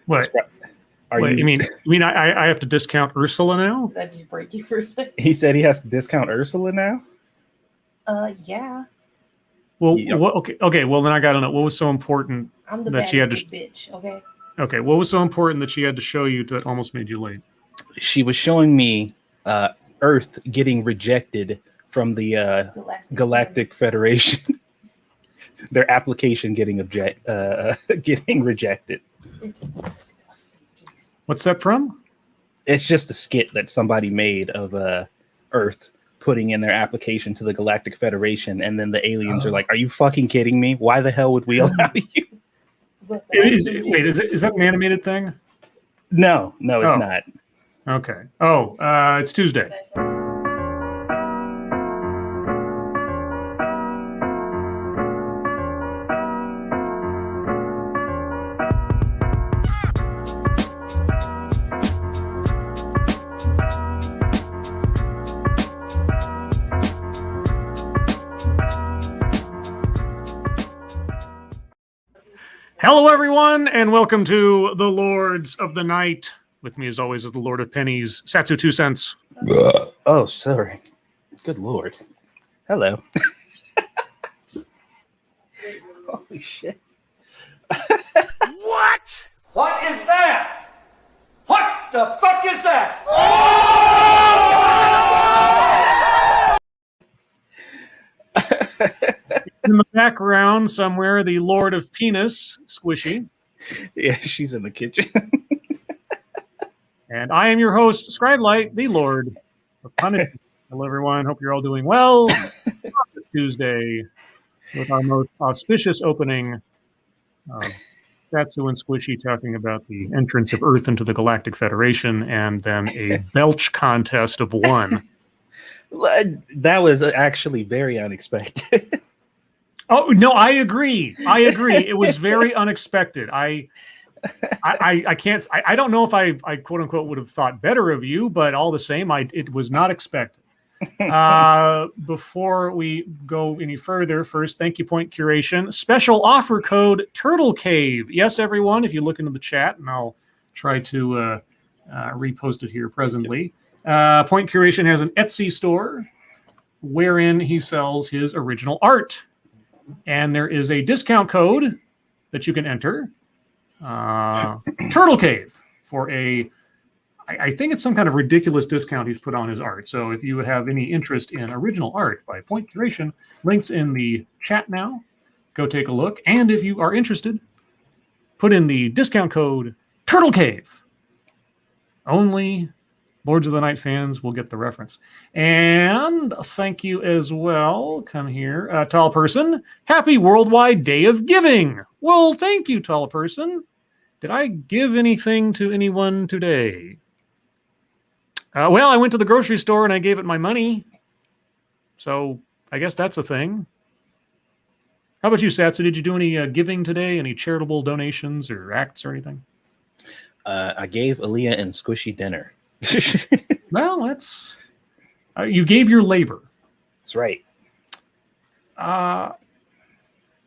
What? You mean I have to discount Ursula now? Did that just break you for a second? He said he has to discount Ursula now? Yeah. Well, okay. Well, then I got to know what was so important I'm the that she had to bitch. Okay. Okay. What was so important that she had to show you that almost made you late? She was showing me Earth getting rejected from the Galactic Federation. Their application getting rejected. It's disgusting. What's that from? It's just a skit that somebody made of Earth putting in their application to the Galactic Federation, and then the aliens are like, "Are you fucking kidding me? Why the hell would we allow you?" Is that an animated thing? No, it's not. Okay. It's Tuesday. Hello, everyone, and welcome to the Lords of the Night. With me, as always, is the Lord of Pennies, Satsu 2 cents. Oh, sorry. Good Lord. Hello. Holy shit. What? What is that? What the fuck is that? In the background, somewhere, the Lord of Penis, Squishy. Yeah, she's in the kitchen. And I am your host, Scribe, the Lord of Punishment. Hello, everyone. Hope you're all doing well. This Tuesday, with our most auspicious opening, Satsu and Squishy talking about the entrance of Earth into the Galactic Federation, and then a belch contest of one. That was actually very unexpected. Oh no, I agree. It was very unexpected. I can't. I don't know if I quote unquote would have thought better of you, but all the same, it was not expected. Before we go any further, first, thank you, Point Curation. Special offer code Turtle Cave. Yes, everyone. If you look into the chat, and I'll try to repost it here presently. Point Curation has an Etsy store wherein he sells his original art. And there is a discount code that you can enter, Turtle Cave, for I think it's some kind of ridiculous discount he's put on his art. So if you have any interest in original art by Point Curation, links in the chat now. Go take a look. And if you are interested, put in the discount code Turtle Cave. Only Lords of the Night fans will get the reference. And thank you as well. Come here. Tall Person. Happy Worldwide Day of Giving. Well, thank you, Tall Person. Did I give anything to anyone today? Well, I went to the grocery store and I gave it my money. So I guess that's a thing. How about you, Satsu? Did you do any giving today? Any charitable donations or acts or anything? I gave Aaliyah and Squishy dinner. Well, that's you gave your labor. That's right.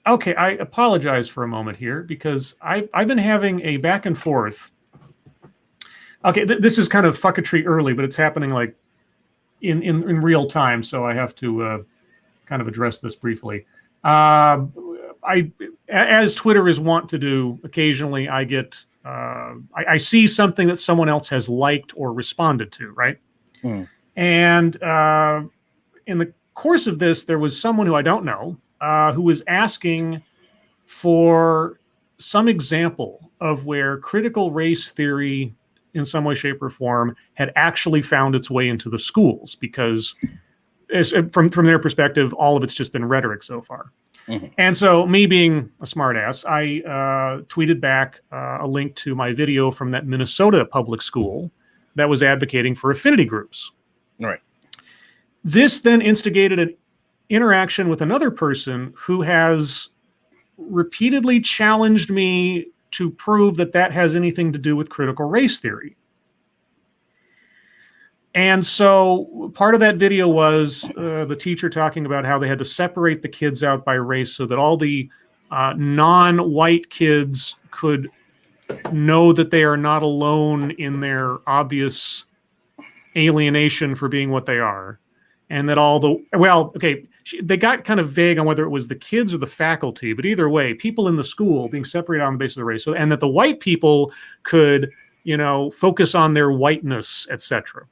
Okay, I apologize for a moment here because I've been having a back and forth. Okay, this is kind of fucketry early, but it's happening like in real time, so I have to kind of address this briefly. As Twitter is wont to do, occasionally I get I see something that someone else has liked or responded to, right? And in the course of this, there was someone who I don't know who was asking for some example of where critical race theory in some way, shape, or form had actually found its way into the schools, because from their perspective, all of it's just been rhetoric so far. Mm-hmm. And so, me being a smartass, I tweeted back a link to my video from that Minnesota public school that was advocating for affinity groups. All right. This then instigated an interaction with another person who has repeatedly challenged me to prove that that has anything to do with critical race theory. And so part of that video was the teacher talking about how they had to separate the kids out by race so that all the non-white kids could know that they are not alone in their obvious alienation for being what they are. And that they got kind of vague on whether it was the kids or the faculty, but either way, people in the school being separated on the basis of the race. So, and that the white people could, focus on their whiteness, etc.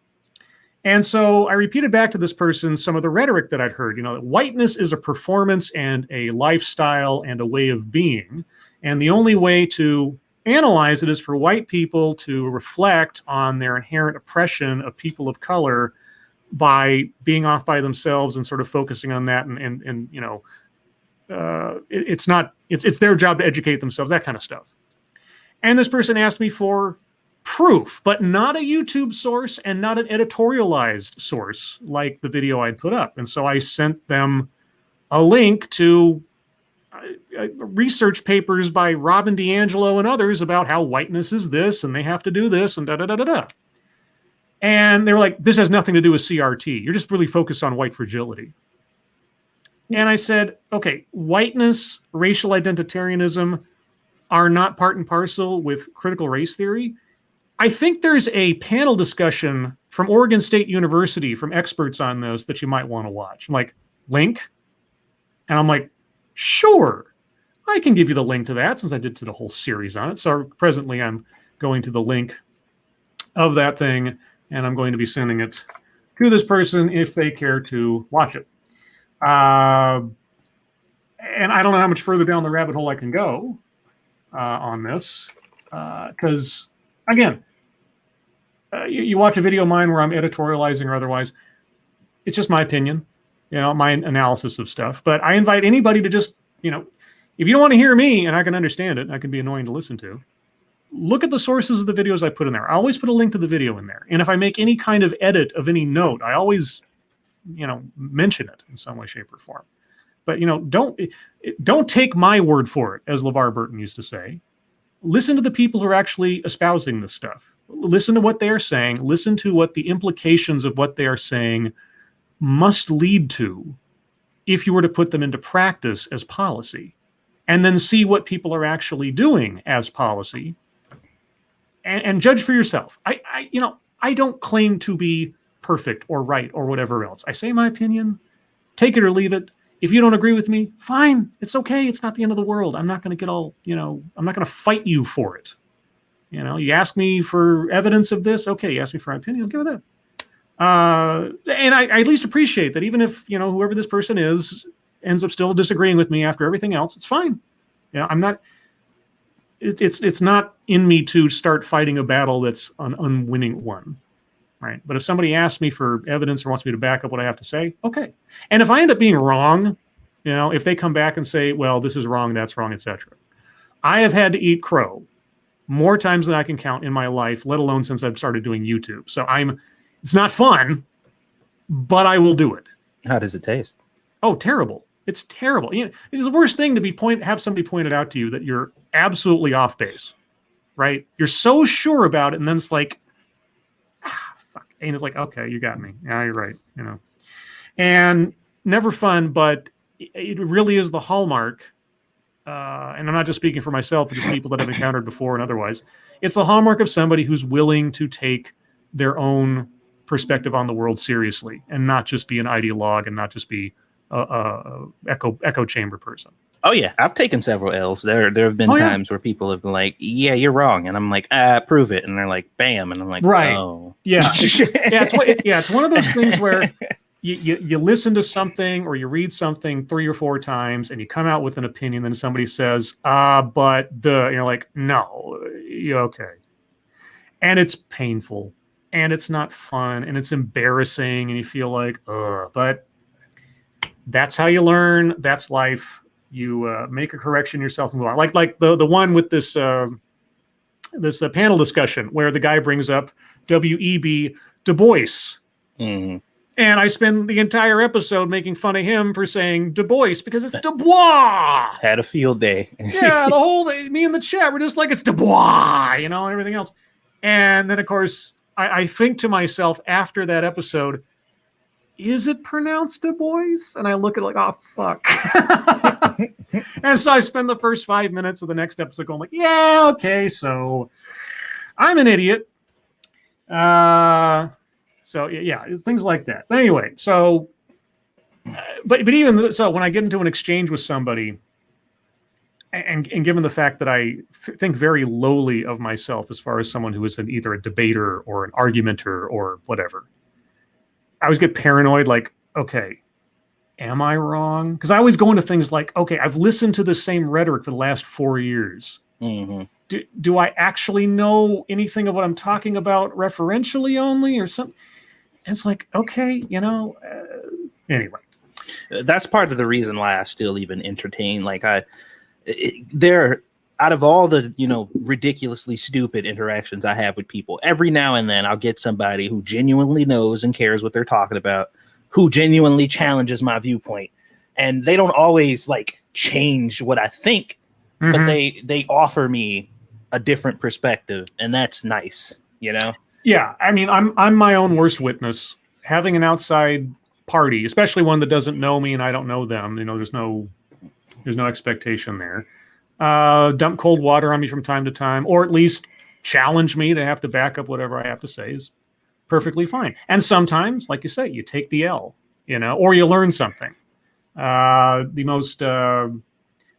And so I repeated back to this person some of the rhetoric that I'd heard, that whiteness is a performance and a lifestyle and a way of being. And the only way to analyze it is for white people to reflect on their inherent oppression of people of color by being off by themselves and sort of focusing on that. It's their job to educate themselves, that kind of stuff. And this person asked me for proof, but not a YouTube source and not an editorialized source like the video I'd put up. And so I sent them a link to research papers by Robin DiAngelo and others about how whiteness is this and they have to do this and da-da-da-da-da. And they were like, this has nothing to do with CRT. You're just really focused on white fragility. And I said, okay, whiteness, racial identitarianism are not part and parcel with critical race theory. I think there's a panel discussion from Oregon State University from experts on this that you might want to watch. I'm like, link? And I'm like, sure, I can give you the link to that since I did the whole series on it. So presently I'm going to the link of that thing and I'm going to be sending it to this person if they care to watch it. And I don't know how much further down the rabbit hole I can go on this because, again, you watch a video of mine where I'm editorializing or otherwise, it's just my opinion, my analysis of stuff. But I invite anybody to just, if you don't want to hear me and I can understand it, I can be annoying to listen to, look at the sources of the videos I put in there. I always put a link to the video in there. And if I make any kind of edit of any note, I always, mention it in some way, shape, or form. But, don't take my word for it, as LeVar Burton used to say. Listen to the people who are actually espousing this stuff. Listen to what they're saying. Listen to what the implications of what they are saying must lead to if you were to put them into practice as policy. And then see what people are actually doing as policy. And judge for yourself. I don't claim to be perfect or right or whatever else. I say my opinion, take it or leave it. If you don't agree with me, fine. It's okay. It's not the end of the world. I'm not going to get all, I'm not going to fight you for it. You ask me for evidence of this. Okay. You ask me for my opinion. I'll give it that. And I at least appreciate that even if, whoever this person is ends up still disagreeing with me after everything else, it's fine. I'm not, it's not in me to start fighting a battle that's an unwinning one. Right. But if somebody asks me for evidence or wants me to back up what I have to say, okay. And if I end up being wrong, if they come back and say, well, this is wrong, that's wrong, etc. I have had to eat crow more times than I can count in my life, let alone since I've started doing YouTube. So it's not fun, but I will do it. How does it taste? Oh, terrible. It's terrible. It's the worst thing to have somebody point it out to you that you're absolutely off base, right? You're so sure about it. And then it's like, fuck. And it's like, okay, you got me. Yeah, you're right. And never fun, but it really is the hallmark. And I'm not just speaking for myself, but just people that I've encountered before and otherwise. It's the hallmark of somebody who's willing to take their own perspective on the world seriously and not just be an ideologue and not just be a echo chamber person. Oh yeah, I've taken several L's. There have been times where people have been like, "Yeah, you're wrong," and I'm like, prove it," and they're like, "Bam," and I'm like, right. Oh, yeah, it's one of those things where you listen to something or you read something 3 or 4 times and you come out with an opinion, then somebody says, but and you're like, no, okay, and it's painful and it's not fun and it's embarrassing and you feel like, but that's how you learn. That's life. You make a correction yourself and move on. Like the one with this panel discussion where the guy brings up W.E.B. Du Bois. Mm-hmm. And I spend the entire episode making fun of him for saying Du Bois because it's Du Bois. Had a field day. Yeah, the whole day, me and the chat were just like, it's Du Bois, and everything else. And then, of course, I think to myself after that episode, is it pronounced Du Bois? And I look at it like, oh, fuck. And so I spend the first 5 minutes of the next episode going like, yeah, okay, so I'm an idiot. So yeah, things like that. But anyway, so, but even so, when I get into an exchange with somebody, and given the fact that I think very lowly of myself as far as someone who is either a debater or an argumenter or whatever, I always get paranoid, like, okay, am I wrong? Because I always go into things like, okay, I've listened to the same rhetoric for the last 4 years. Mm-hmm. Do I actually know anything of what I'm talking about referentially only or something? It's like, okay, anyway. That's part of the reason why I still even entertain. Like there, out of all the, ridiculously stupid interactions I have with people, every now and then I'll get somebody who genuinely knows and cares what they're talking about, who genuinely challenges my viewpoint. And they don't always like change what I think, but they offer me a different perspective, and that's nice, Yeah, I mean, I'm my own worst witness. Having an outside party, especially one that doesn't know me and I don't know them, there's no expectation there. Dump cold water on me from time to time, or at least challenge me to have to back up whatever I have to say is perfectly fine. And sometimes, like you say, you take the L, or you learn something. The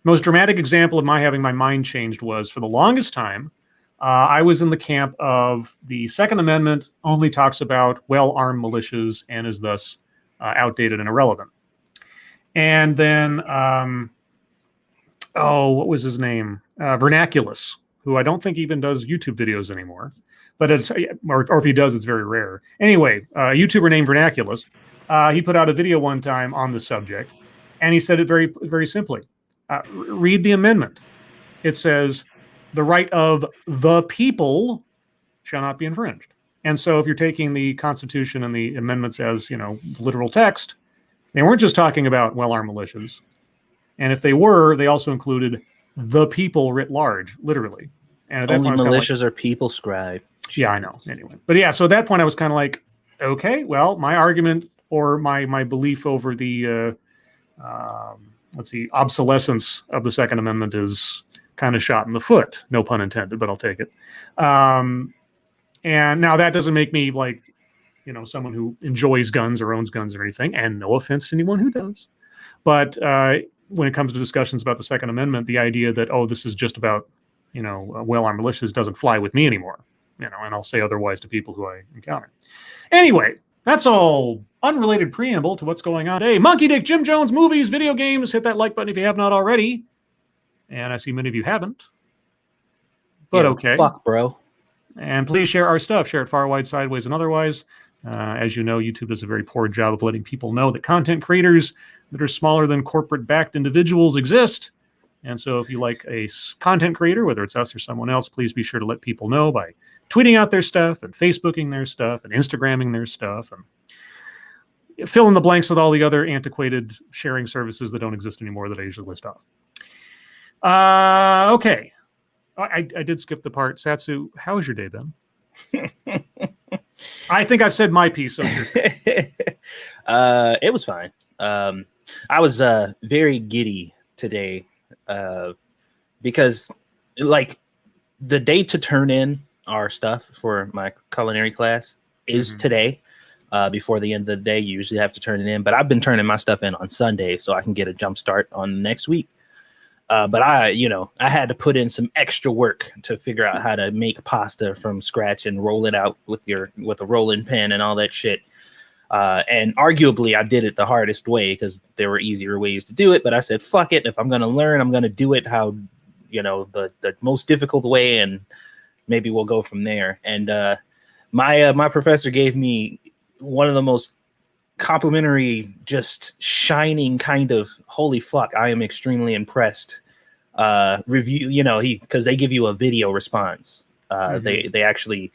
most dramatic example of my having my mind changed was, for the longest time, I was in the camp of the Second Amendment only talks about well-armed militias and is thus outdated and irrelevant. And then, what was his name? Vernaculus, who I don't think even does YouTube videos anymore. But or if he does, it's very rare. Anyway, a YouTuber named Vernaculus, he put out a video one time on the subject, and he said it very, very simply. Read the amendment. It says, the right of the people shall not be infringed. And so if you're taking the Constitution and the amendments as, literal text, they weren't just talking about well-armed militias. And if they were, they also included the people writ large, literally. And at that only point, militias are people, Scribe. Yeah, I know. Anyway. But yeah, so at that point I was kind of like, okay, well, my argument or my belief over the obsolescence of the Second Amendment is kind of shot in the foot. No pun intended, but I'll take it. And now that doesn't make me like, someone who enjoys guns or owns guns or anything. And no offense to anyone who does. But when it comes to discussions about the Second Amendment, the idea that, this is just about, well-armed militias doesn't fly with me anymore. And I'll say otherwise to people who I encounter. Anyway, that's all unrelated preamble to what's going on today. Monkey Dick, Jim Jones, movies, video games. Hit that like button if you have not already. And I see many of you haven't. But okay. Fuck, bro. And please share our stuff. Share it far, wide, sideways, and otherwise. As you know, YouTube does a very poor job of letting people know that content creators that are smaller than corporate-backed individuals exist. And so if you like a content creator, whether it's us or someone else, please be sure to let people know by tweeting out their stuff and Facebooking their stuff and Instagramming their stuff and fill in the blanks with all the other antiquated sharing services that don't exist anymore that I usually list off. Okay. I did skip the part. Satsu, how was your day, Ben? I think I've said my piece. So it was fine. I was very giddy today because, like, the date to turn in our stuff for my culinary class is today. Before the end of the day, you usually have to turn it in, but I've been turning my stuff in on Sunday so I can get a jump start on next week. But I had to put in some extra work to figure out how to make pasta from scratch and roll it out with a rolling pin and all that shit. And arguably I did it the hardest way because there were easier ways to do it. But I said, fuck it. If I'm going to learn, I'm going to do it how, the most difficult way. And maybe we'll go from there. And my professor gave me one of the most complimentary, just shining kind of holy fuck, I am extremely impressed review, because they give you a video response. They actually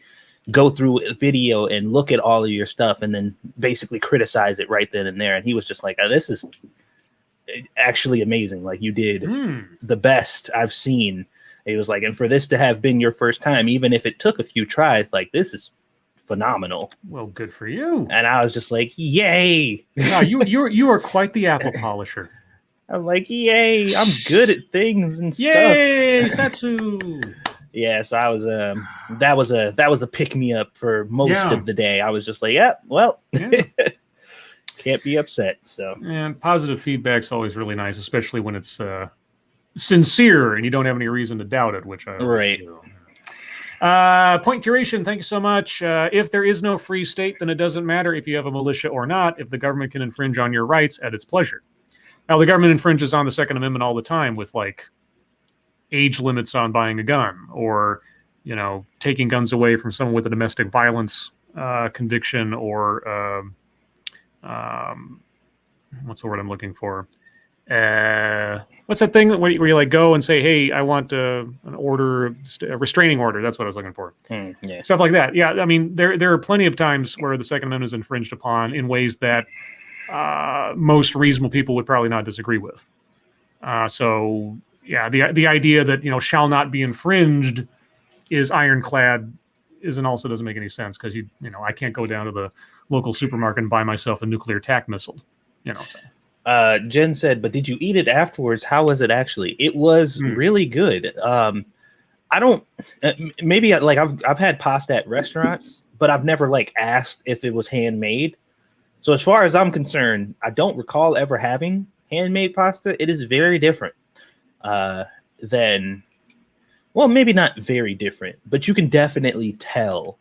go through a video and look at all of your stuff and then basically criticize it right then and there. And he was just like, this is actually amazing. Like, you did the best I've seen. He was like, and for this to have been your first time, even if it took a few tries, like, this is phenomenal. Well, good for you. And I was just like, yay. Wow, you are quite the apple polisher. I'm like, yay, I'm good at things and Yay, stuff. Satsu. Yeah, so I was that was a pick me up for most of the day. I was just like, yeah, well, can't be upset. So, and positive feedback's always really nice, especially when it's sincere and you don't have any reason to doubt it, which I always do. Point duration, thank you so much. If there is no free state, then it doesn't matter if you have a militia or not, if the government can infringe on your rights at its pleasure. Now, the government infringes on the Second Amendment all the time with, like, age limits on buying a gun, or, you know, taking guns away from someone with a domestic violence conviction, or what's the word I'm looking for? What's that thing where you like go and say, hey, I want an order, a restraining order. That's what I was looking for. Yeah. Stuff like that. Yeah, I mean, there are plenty of times where the Second Amendment is infringed upon in ways that most reasonable people would probably not disagree with. So, yeah, the idea that, you know, shall not be infringed is ironclad also doesn't make any sense, because you know, I can't go down to the local supermarket and buy myself a nuclear attack missile. You know. So. Jen said, but did you eat it afterwards? How was it actually? It was really good. I don't, maybe like I've had pasta at restaurants, but I've never like asked if it was handmade. So as far as I'm concerned, I don't recall ever having handmade pasta. It is very different than, well, maybe not very different, but you can definitely tell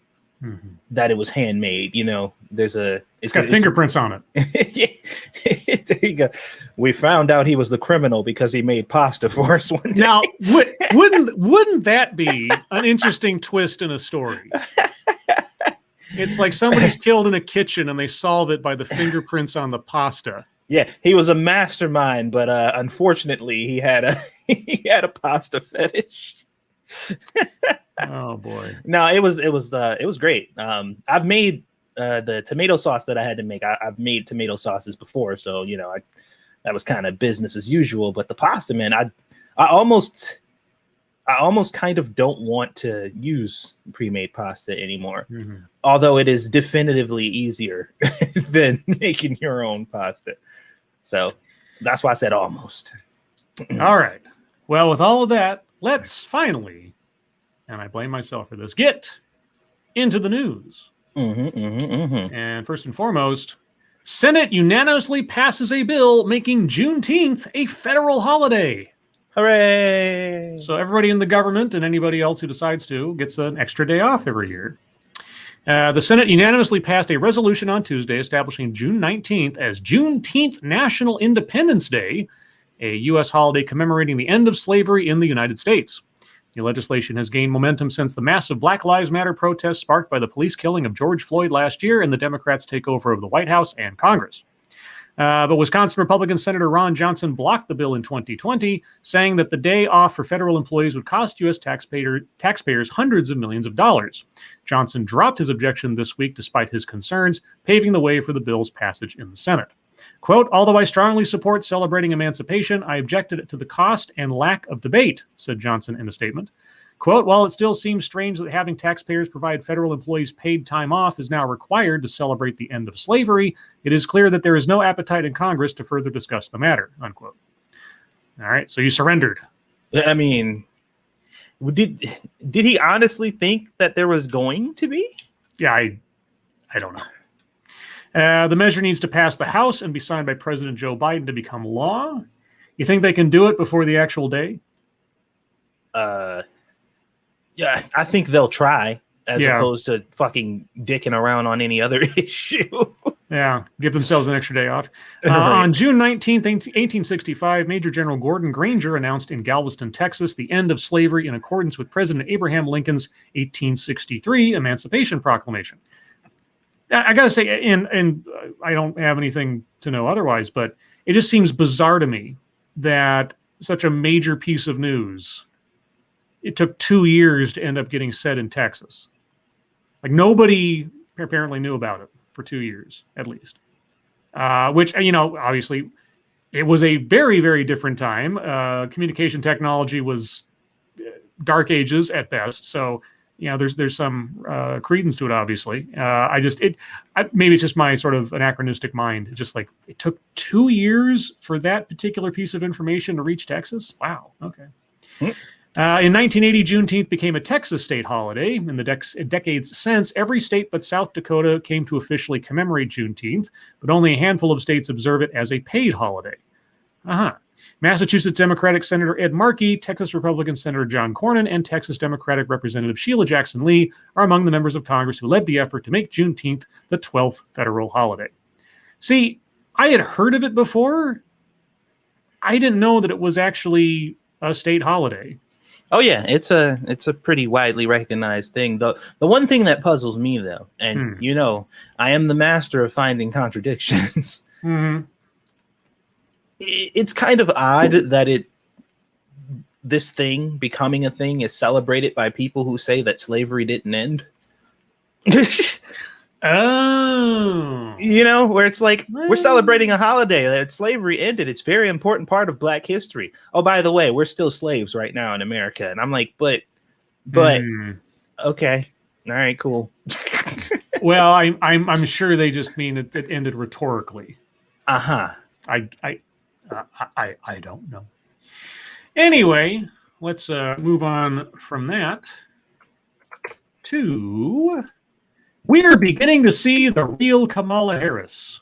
that it was handmade. You know, it's got fingerprints on it. There you go. We found out he was the criminal because he made pasta for us one day. Now, wouldn't that be an interesting twist in a story? It's like somebody's killed in a kitchen and they solve it by the fingerprints on the pasta. Yeah, he was a mastermind, but unfortunately, he had a pasta fetish. Oh boy! No, it was great. I've made the tomato sauce that I had to make. I've made tomato sauces before, so you know that was kind of business as usual. But the pasta, man, I almost kind of don't want to use pre-made pasta anymore. Although it is definitively easier than making your own pasta. So that's why I said almost. All right. Well, with all of that, let's finally, and I blame myself for this, get into the news. And first and foremost, Senate unanimously passes a bill making Juneteenth a federal holiday. Hooray! So everybody in the government and anybody else who decides to gets an extra day off every year. The Senate unanimously passed a resolution on Tuesday establishing June 19th as Juneteenth National Independence Day, a U.S. holiday commemorating the end of slavery in the United States. The legislation has gained momentum since the massive Black Lives Matter protests sparked by the police killing of George Floyd last year and the Democrats' takeover of the White House and Congress. But Wisconsin Republican Senator Ron Johnson blocked the bill in 2020, saying that the day off for federal employees would cost U.S. taxpayers hundreds of millions of dollars. Johnson dropped his objection this week despite his concerns, paving the way for the bill's passage in the Senate. Quote, although I strongly support celebrating emancipation, I objected to the cost and lack of debate, said Johnson in a statement. Quote, while it still seems strange that having taxpayers provide federal employees paid time off is now required to celebrate the end of slavery, it is clear that there is no appetite in Congress to further discuss the matter, unquote. All right, so you surrendered. I mean, did he honestly think that there was going to be? Yeah, I don't know. The measure needs to pass the House and be signed by President Joe Biden to become law. You think they can do it before the actual day? Yeah, I think they'll try as opposed to fucking dicking around on any other issue. Yeah, give themselves an extra day off. On June 19th, 1865, Major General Gordon Granger announced in Galveston, Texas, the end of slavery in accordance with President Abraham Lincoln's 1863 Emancipation Proclamation. I got to say, and I don't have anything to know otherwise, but it just seems bizarre to me that such a major piece of news, it took 2 years to end up getting said in Texas. Like, nobody apparently knew about it for 2 years, at least. Which, you know, obviously, it was a very, very different time. Communication technology was dark ages at best. So there's some credence to it, obviously. Maybe it's just my sort of anachronistic mind. Just like it took 2 years for that particular piece of information to reach Texas. Wow. Okay. In 1980, Juneteenth became a Texas state holiday. In the decades since, every state but South Dakota came to officially commemorate Juneteenth, but only a handful of states observe it as a paid holiday. Massachusetts Democratic Senator Ed Markey, Texas Republican Senator John Cornyn, and Texas Democratic Representative Sheila Jackson Lee are among the members of Congress who led the effort to make Juneteenth the 12th federal holiday. See, I had heard of it before. I didn't know that it was actually a state holiday. Oh yeah, it's a pretty widely recognized thing. The one thing that puzzles me though, and I am the master of finding contradictions. Mm-hmm. It's kind of odd that this thing becoming a thing is celebrated by people who say that slavery didn't end. Oh, where it's like we're celebrating a holiday that slavery ended. It's a very important part of Black history. Oh, by the way, we're still slaves right now in America, and I'm like, but okay, all right, cool. Well, I'm sure they just mean it ended rhetorically. I don't know. Anyway, let's move on from that to we're beginning to see the real Kamala Harris.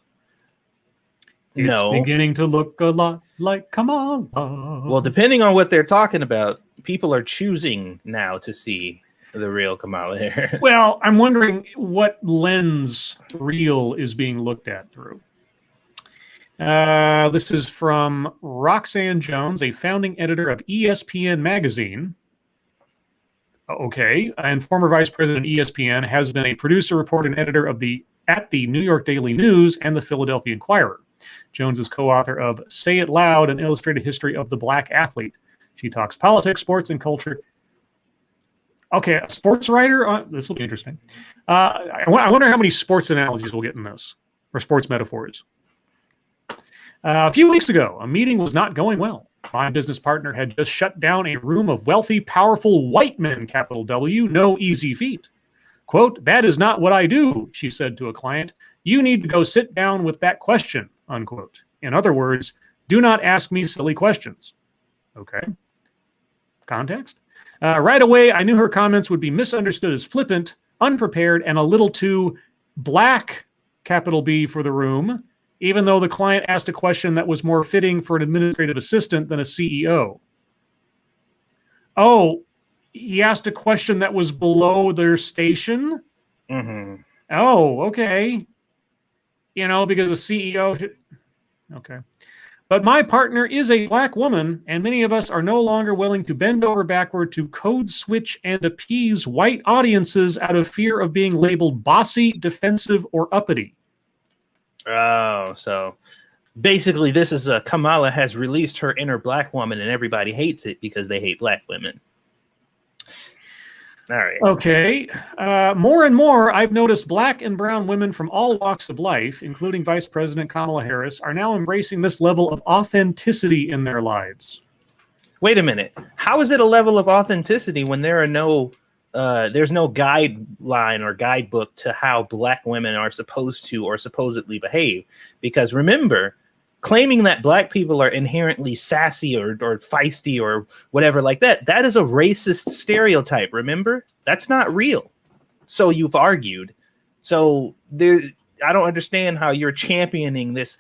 It's beginning to look a lot like Kamala. Well, depending on what they're talking about, people are choosing now to see the real Kamala Harris. Well, I'm wondering what lens real is being looked at through. This is from Roxanne Jones, a founding editor of ESPN magazine. Okay, and former vice president of ESPN, has been a producer, reporter, and editor at the New York Daily News and the Philadelphia Inquirer. Jones is co-author of Say It Loud, An Illustrated History of the Black Athlete. She talks politics, sports, and culture. Okay, a sports writer? This will be interesting. I wonder how many sports analogies we'll get in this, or sports metaphors. A few weeks ago, a meeting was not going well. My business partner had just shut down a room of wealthy, powerful white men, capital W, no easy feat. Quote, "That is not what I do," she said to a client. "You need to go sit down with that question," unquote. In other words, do not ask me silly questions. Okay. Context? Right away, I knew her comments would be misunderstood as flippant, unprepared, and a little too black, capital B, for the room, even though the client asked a question that was more fitting for an administrative assistant than a CEO. Oh, he asked a question that was below their station? Mm-hmm. Oh, okay. Because a CEO... Okay. But my partner is a black woman, and many of us are no longer willing to bend over backward to code switch and appease white audiences out of fear of being labeled bossy, defensive, or uppity. Oh, so basically this is Kamala has released her inner black woman and everybody hates it because they hate black women. All right. Okay. More and more, I've noticed black and brown women from all walks of life, including Vice President Kamala Harris, are now embracing this level of authenticity in their lives. Wait a minute. How is it a level of authenticity when there are there's no guideline or guidebook to how black women are supposed to or supposedly behave? Because remember, claiming that black people are inherently sassy or feisty or whatever like that is a racist stereotype, remember? That's not real. So you've argued. So I don't understand how you're championing this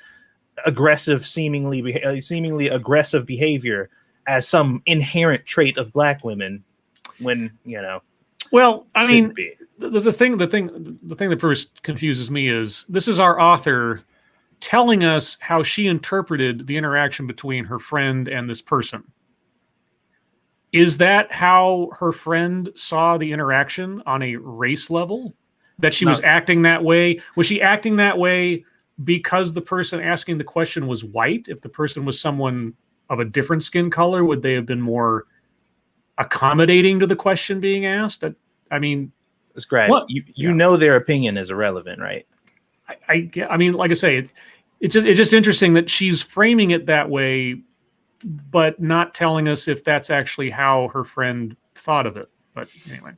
aggressive, seemingly aggressive behavior as some inherent trait of black women when, Well, I mean, the thing that first confuses me is this is our author telling us how she interpreted the interaction between her friend and this person. Is that how her friend saw the interaction on a race level? That she was acting that way? Was she acting that way because the person asking the question was white? If the person was someone of a different skin color, would they have been more accommodating to the question being asked? I mean, Scribe, you know their opinion is irrelevant, right? I mean, like I say, it's just interesting that she's framing it that way, but not telling us if that's actually how her friend thought of it. But anyway.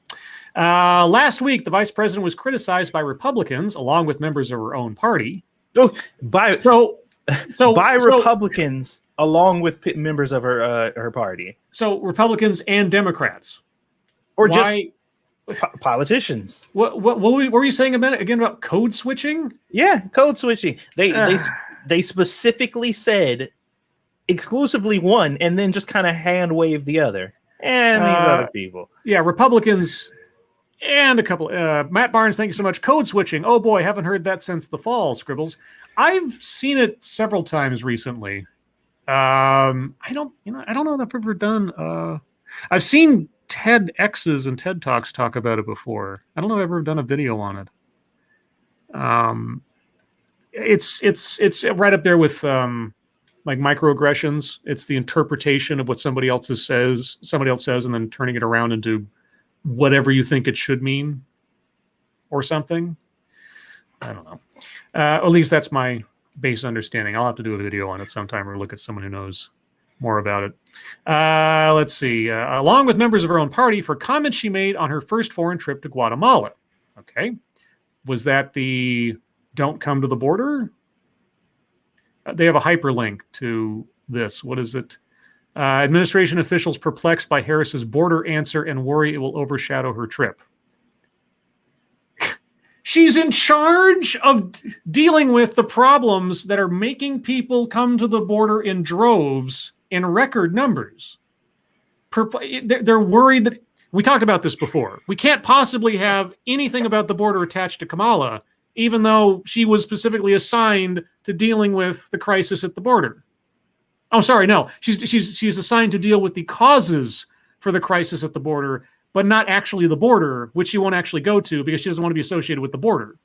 Last week, the vice president was criticized by Republicans, along with members of her own party. Oh, by Republicans, along with members of her party. So Republicans and Democrats. Or Why? just politicians. What were you saying again about code switching? Yeah, code switching. They specifically said exclusively one, and then just kind of hand wave the other. And these other people. Yeah, Republicans and a couple. Matt Barnes, thank you so much. Code switching. Oh boy, haven't heard that since the fall. Scribbles. I've seen it several times recently. I don't know that I've ever done. I've seen TEDx's and TED Talks talk about it before. I don't know if I've ever done a video on it. It's right up there with like microaggressions. It's the interpretation of what somebody else says, and then turning it around into whatever you think it should mean, or something. I don't know. At least that's my base understanding. I'll have to do a video on it sometime, or look at someone who knows more about it. Let's see. Along with members of her own party for comments she made on her first foreign trip to Guatemala. Okay. Was that the don't come to the border? They have a hyperlink to this. What is it? Administration officials perplexed by Harris's border answer and worry it will overshadow her trip. She's in charge of dealing with the problems that are making people come to the border in droves in record numbers. They're worried that, we talked about this before, we can't possibly have anything about the border attached to Kamala, even though she was specifically assigned to dealing with the crisis at the border. Oh, sorry, no. She's assigned to deal with the causes for the crisis at the border, but not actually the border, which she won't actually go to because she doesn't want to be associated with the border.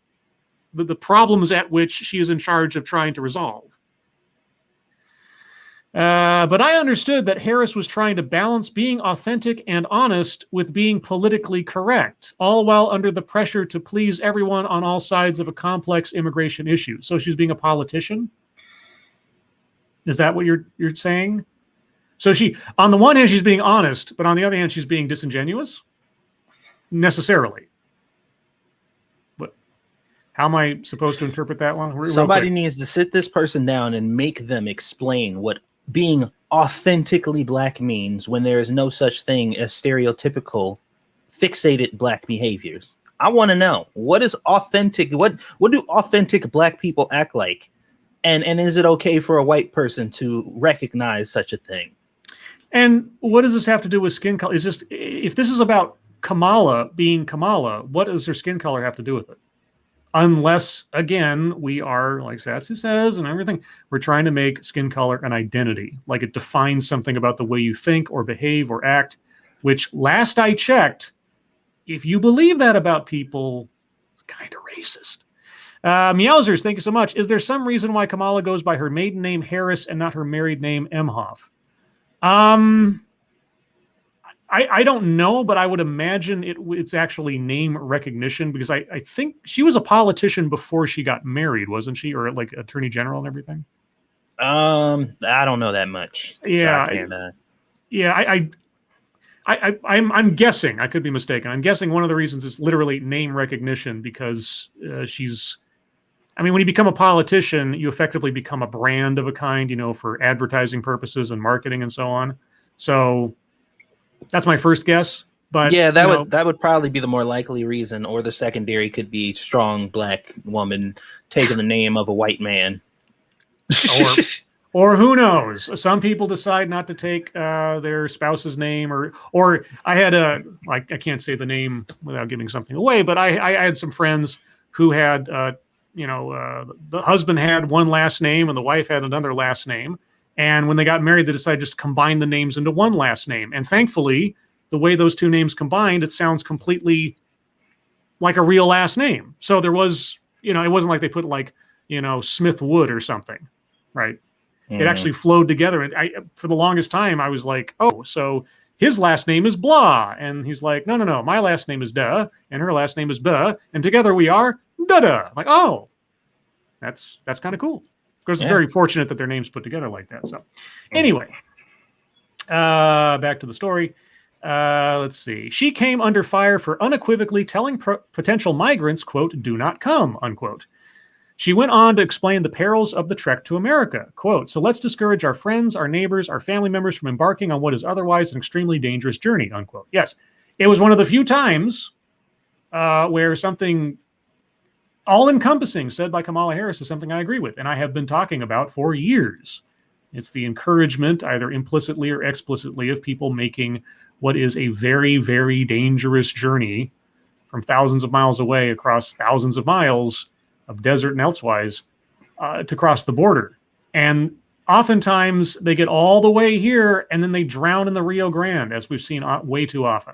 The problems at which she is in charge of trying to resolve. But I understood that Harris was trying to balance being authentic and honest with being politically correct, all while under the pressure to please everyone on all sides of a complex immigration issue. So she's being a politician? Is that what you're saying? So she, on the one hand, she's being honest, but on the other hand, she's being disingenuous? Necessarily. But how am I supposed to interpret that one? Somebody needs to sit this person down and make them explain what being authentically black means when there is no such thing as stereotypical fixated black behaviors. I want to know, what is authentic? What do authentic black people act like? And is it okay for a white person to recognize such a thing? And what does this have to do with skin color? Is just, if this is about Kamala being Kamala, what does her skin color have to do with it? Unless, again, we are, like Satsu says and everything, we're trying to make skin color an identity. Like it defines something about the way you think or behave or act, which last I checked, if you believe that about people, it's kind of racist. Meowsers, thank you so much. Is there some reason why Kamala goes by her maiden name Harris and not her married name Emhoff? I don't know, but I would imagine it's actually name recognition, because I think she was a politician before she got married, wasn't she? Or like attorney general and everything? I don't know that much. Yeah. I'm guessing, I could be mistaken. I'm guessing one of the reasons is literally name recognition, because when you become a politician, you effectively become a brand of a kind, for advertising purposes and marketing and so on. So that's my first guess. But yeah, that would probably be the more likely reason, or the secondary could be strong black woman taking the name of a white man. Or who knows? Some people decide not to take their spouse's name, or I had I can't say the name without giving something away, but I had some friends who had the husband had one last name and the wife had another last name. And when they got married, they decided just to combine the names into one last name. And thankfully, the way those two names combined, it sounds completely like a real last name. So there was, it wasn't like they put Smith Wood or something, right? Mm. It actually flowed together. And for the longest time, I was like, oh, so his last name is blah. And he's like, no, my last name is duh. And her last name is buh. And together we are da-da. Like, oh, that's kind of cool. Of course, it's very fortunate that their names put together like that. So anyway, back to the story. Let's see. She came under fire for unequivocally telling potential migrants, quote, "do not come," unquote. She went on to explain the perils of the trek to America. Quote, "So let's discourage our friends, our neighbors, our family members from embarking on what is otherwise an extremely dangerous journey," unquote. Yes, it was one of the few times where something all-encompassing said by Kamala Harris is something I agree with, and I have been talking about for years. It's the encouragement, either implicitly or explicitly, of people making what is a very, very dangerous journey from thousands of miles away across thousands of miles of desert and elsewise to cross the border. And oftentimes they get all the way here and then they drown in the Rio Grande, as we've seen way too often.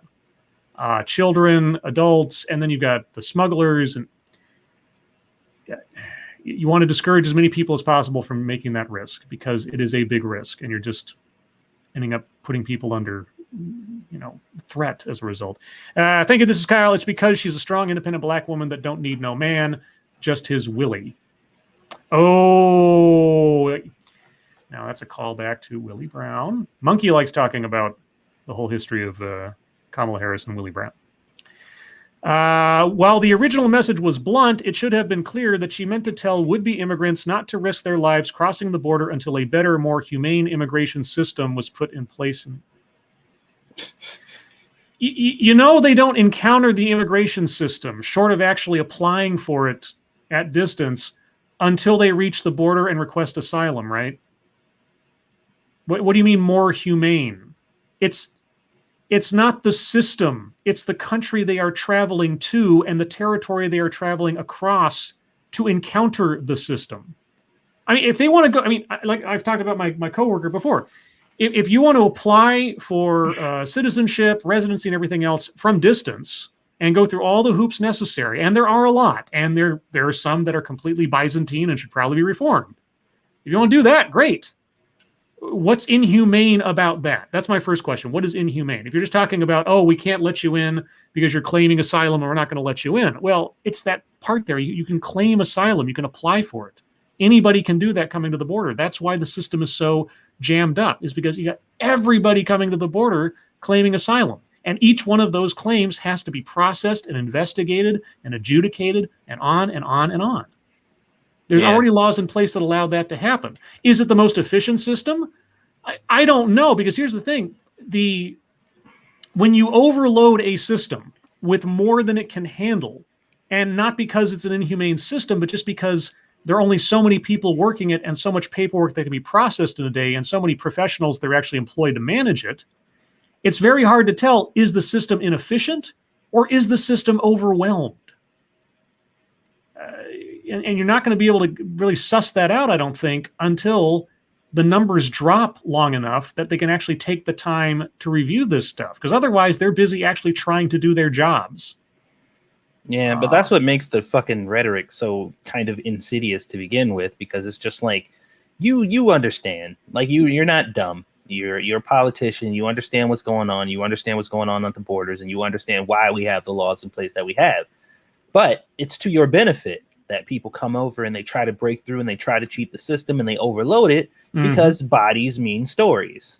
Children, adults, and then you've got the smugglers. And you want to discourage as many people as possible from making that risk, because it is a big risk and you're just ending up putting people under threat as a result. Thank you. This is Kyle. It's because she's a strong, independent black woman that don't need no man, just his Willie. Oh, now that's a callback to Willie Brown. Monkey likes talking about the whole history of Kamala Harris and Willie Brown. While the original message was blunt, it should have been clear that she meant to tell would-be immigrants not to risk their lives crossing the border until a better, more humane immigration system was put in place. They don't encounter the immigration system, short of actually applying for it at distance, until they reach the border and request asylum, right? What do you mean more humane? It's not the system. It's the country they are traveling to and the territory they are traveling across to encounter the system. I mean, if they want to go, like I've talked about my coworker before, if you want to apply for citizenship, residency, and everything else from distance and go through all the hoops necessary, and there are a lot, and there are some that are completely Byzantine and should probably be reformed. If you want to do that, great. What's inhumane about that? That's my first question. What is inhumane? If you're just talking about, oh, we can't let you in because you're claiming asylum and we're not going to let you in. Well, it's that part there. You can claim asylum. You can apply for it. Anybody can do that coming to the border. That's why the system is so jammed up, is because you got everybody coming to the border claiming asylum. And each one of those claims has to be processed and investigated and adjudicated and on and on and on. There's already laws in place that allow that to happen. Is it the most efficient system? I don't know, because here's the thing. When you overload a system with more than it can handle, and not because it's an inhumane system, but just because there are only so many people working it and so much paperwork that can be processed in a day and so many professionals that are actually employed to manage it, it's very hard to tell, is the system inefficient or is the system overwhelmed? And you're not going to be able to really suss that out, I don't think, until the numbers drop long enough that they can actually take the time to review this stuff. Because otherwise, they're busy actually trying to do their jobs. Yeah, but that's what makes the fucking rhetoric so kind of insidious to begin with, because it's just like, you understand. Like, you're not dumb. You're a politician. You understand what's going on. You understand what's going on at the borders, and you understand why we have the laws in place that we have. But it's to your benefit that people come over and they try to break through and they try to cheat the system and they overload it because bodies mean stories.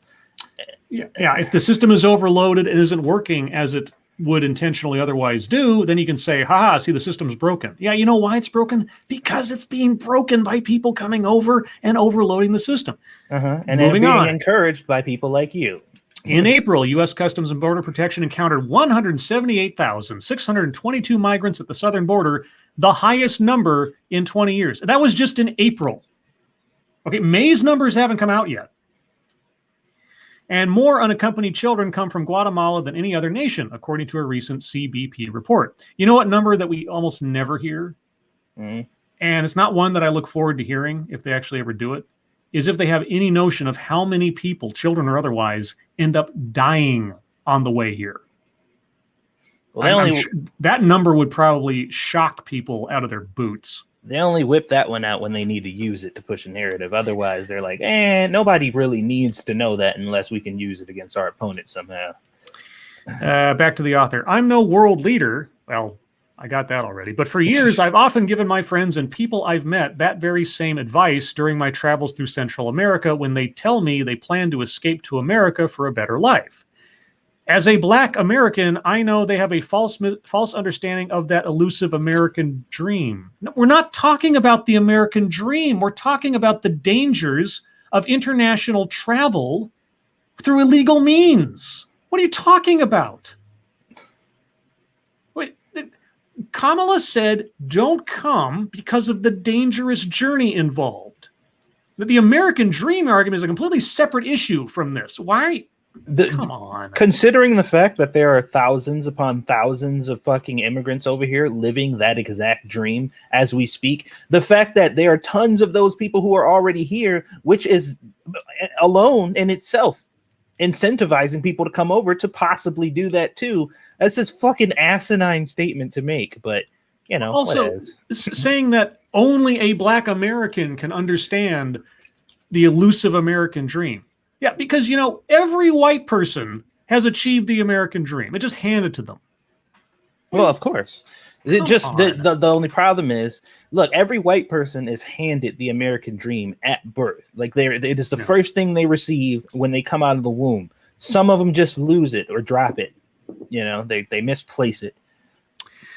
Yeah. If the system is overloaded and isn't working as it would intentionally otherwise do, then you can say, haha, see, the system's broken. Yeah, you know why it's broken? Because it's being broken by people coming over and overloading the system. And then being encouraged by people like you. In April, U.S. Customs and Border Protection encountered 178,622 migrants at the southern border, the highest number in 20 years. That was just in April. Okay, May's numbers haven't come out yet. And more unaccompanied children come from Guatemala than any other nation, according to a recent CBP report. You know what number that we almost never hear? And it's not one that I look forward to hearing if they actually ever do it, is if they have any notion of how many people, children or otherwise, end up dying on the way here. Well, that number would probably shock people out of their boots. They only whip that one out when they need to use it to push a narrative. Otherwise, they're like, nobody really needs to know that unless we can use it against our opponent somehow. Back to the author. I'm no world leader. Well, I got that already. But for years, I've often given my friends and people I've met that very same advice during my travels through Central America when they tell me they plan to escape to America for a better life. As a Black American, I know they have a false understanding of that elusive American dream. No, we're not talking about the American dream. We're talking about the dangers of international travel through illegal means. What are you talking about? Wait, Kamala said, don't come because of the dangerous journey involved. The American dream argument is a completely separate issue from this. Why? Come on. Considering the fact that there are thousands upon thousands of fucking immigrants over here living that exact dream as we speak, the fact that there are tons of those people who are already here, which is alone in itself incentivizing people to come over to possibly do that too. That's this fucking asinine statement to make, but you know, also saying that only a Black American can understand the elusive American dream. Yeah, because, you know, every white person has achieved the American dream. It just handed to them. Well, of course. The only problem is, look, every white person is handed the American dream at birth. Like it is the first thing they receive when they come out of the womb. Some of them just lose it or drop it. You know, they misplace it.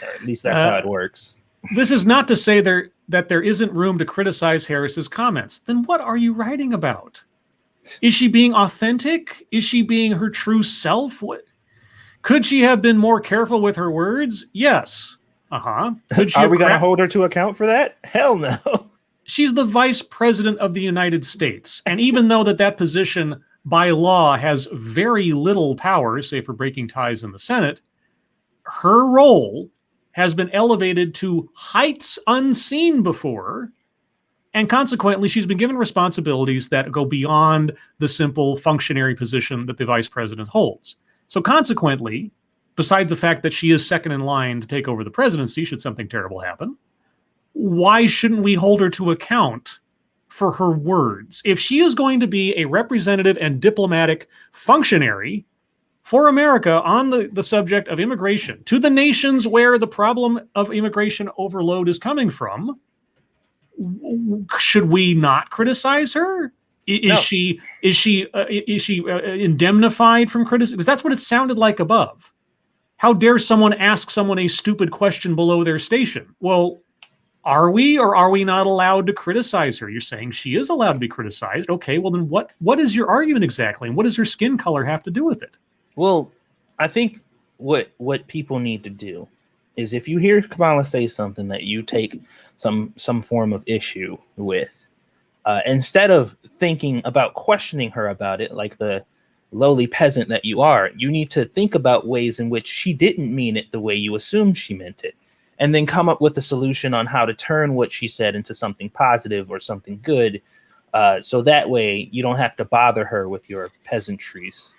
Or at least that's how it works. This is not to say that there isn't room to criticize Harris's comments. Then what are you writing about? Is she being authentic? Is she being her true self? Could she have been more careful with her words? Yes. Could she Are we going to hold her to account for that? Hell no. She's the vice president of the United States. And even though that position by law has very little power, say for breaking ties in the Senate, her role has been elevated to heights unseen before. And consequently, she's been given responsibilities that go beyond the simple functionary position that the vice president holds. So consequently, besides the fact that she is second in line to take over the presidency should something terrible happen, why shouldn't we hold her to account for her words? If she is going to be a representative and diplomatic functionary for America on the subject of immigration to the nations where the problem of immigration overload is coming from, should we not criticize her? Is she indemnified from criticism? Because that's what it sounded like above. How dare someone ask someone a stupid question below their station? Well, are we or are we not allowed to criticize her? You're saying she is allowed to be criticized. Okay, well then what is your argument exactly? And what does her skin color have to do with it? Well, I think what people need to do is if you hear Kamala say something that you take some form of issue with, instead of thinking about questioning her about it like the lowly peasant that you are, you need to think about ways in which she didn't mean it the way you assumed she meant it, and then come up with a solution on how to turn what she said into something positive or something good, so that way you don't have to bother her with your peasantries.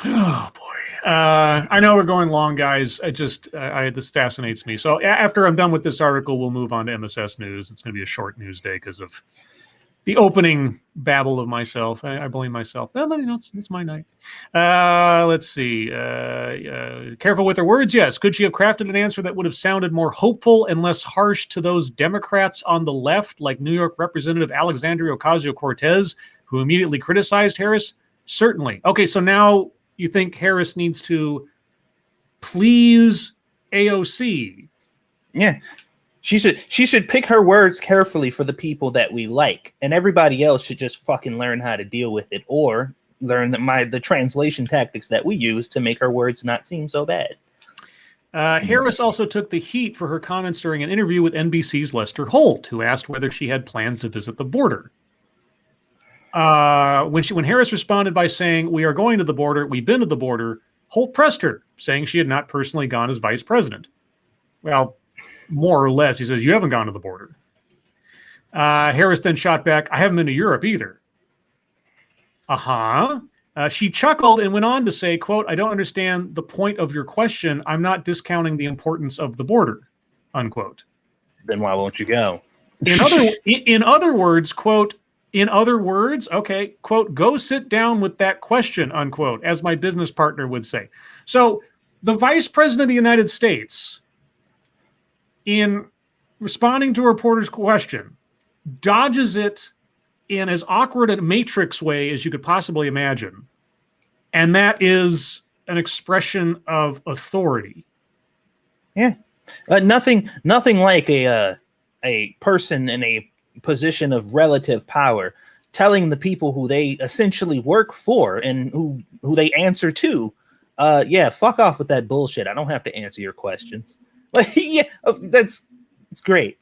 Oh boy. I know we're going long, guys. This fascinates me. So after I'm done with this article, we'll move on to MSS News. It's going to be a short news day because of the opening babble of myself. I blame myself. Well, but, you know, it's my night. Let's see. Careful with her words. Yes. Could she have crafted an answer that would have sounded more hopeful and less harsh to those Democrats on the left, like New York Representative Alexandria Ocasio-Cortez, who immediately criticized Harris? Certainly. Okay, so now you think Harris needs to please AOC? Yeah. She should pick her words carefully for the people that we like, and everybody else should just fucking learn how to deal with it, or learn the translation tactics that we use to make her words not seem so bad. Harris also took the heat for her comments during an interview with NBC's Lester Holt, who asked whether she had plans to visit the border. When Harris responded by saying, "We are going to the border, we've been to the border," Holt pressed her, saying she had not personally gone as vice president. Well, more or less, he says, "You haven't gone to the border." Harris then shot back, "I haven't been to Europe either." She chuckled and went on to say, quote, "I don't understand the point of your question. I'm not discounting the importance of the border," unquote. Then why won't you go? In other words, quote, "In other words, okay, quote, go sit down with that question," unquote, as my business partner would say. So the vice president of the United States, in responding to a reporter's question, dodges it in as awkward a matrix way as you could possibly imagine. And that is an expression of authority. Yeah, nothing like a person in a position of relative power telling the people who they essentially work for and who they answer to, yeah, fuck off with that bullshit. I don't have to answer your questions. Like, yeah, it's great.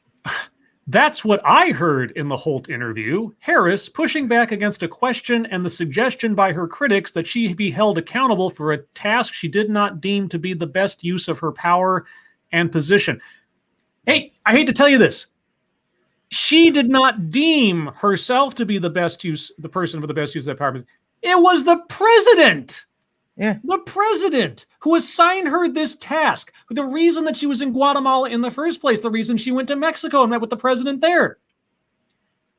That's what I heard in the Holt interview. Harris pushing back against a question and the suggestion by her critics that she be held accountable for a task she did not deem to be the best use of her power and position. Hey, I hate to tell you this. She did not deem herself to be the person for the best use of that power. It was the president. Yeah. The president who assigned her this task. The reason that she was in Guatemala in the first place, the reason she went to Mexico and met with the president there.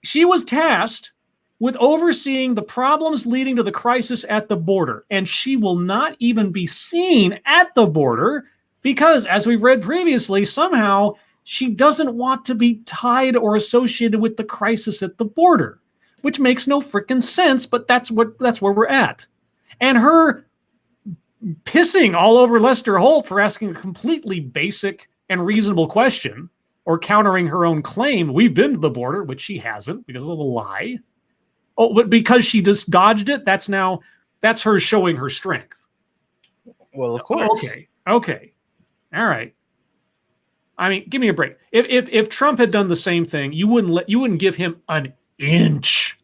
She was tasked with overseeing the problems leading to the crisis at the border. And she will not even be seen at the border because, as we've read previously, somehow she doesn't want to be tied or associated with the crisis at the border, which makes no freaking sense, but that's where we're at. And her pissing all over Lester Holt for asking a completely basic and reasonable question or countering her own claim, we've been to the border, which she hasn't because of the lie. Oh, but because she just dodged it, that's her showing her strength. Well, of course. Okay. All right. I mean, give me a break. If Trump had done the same thing, you wouldn't give him an inch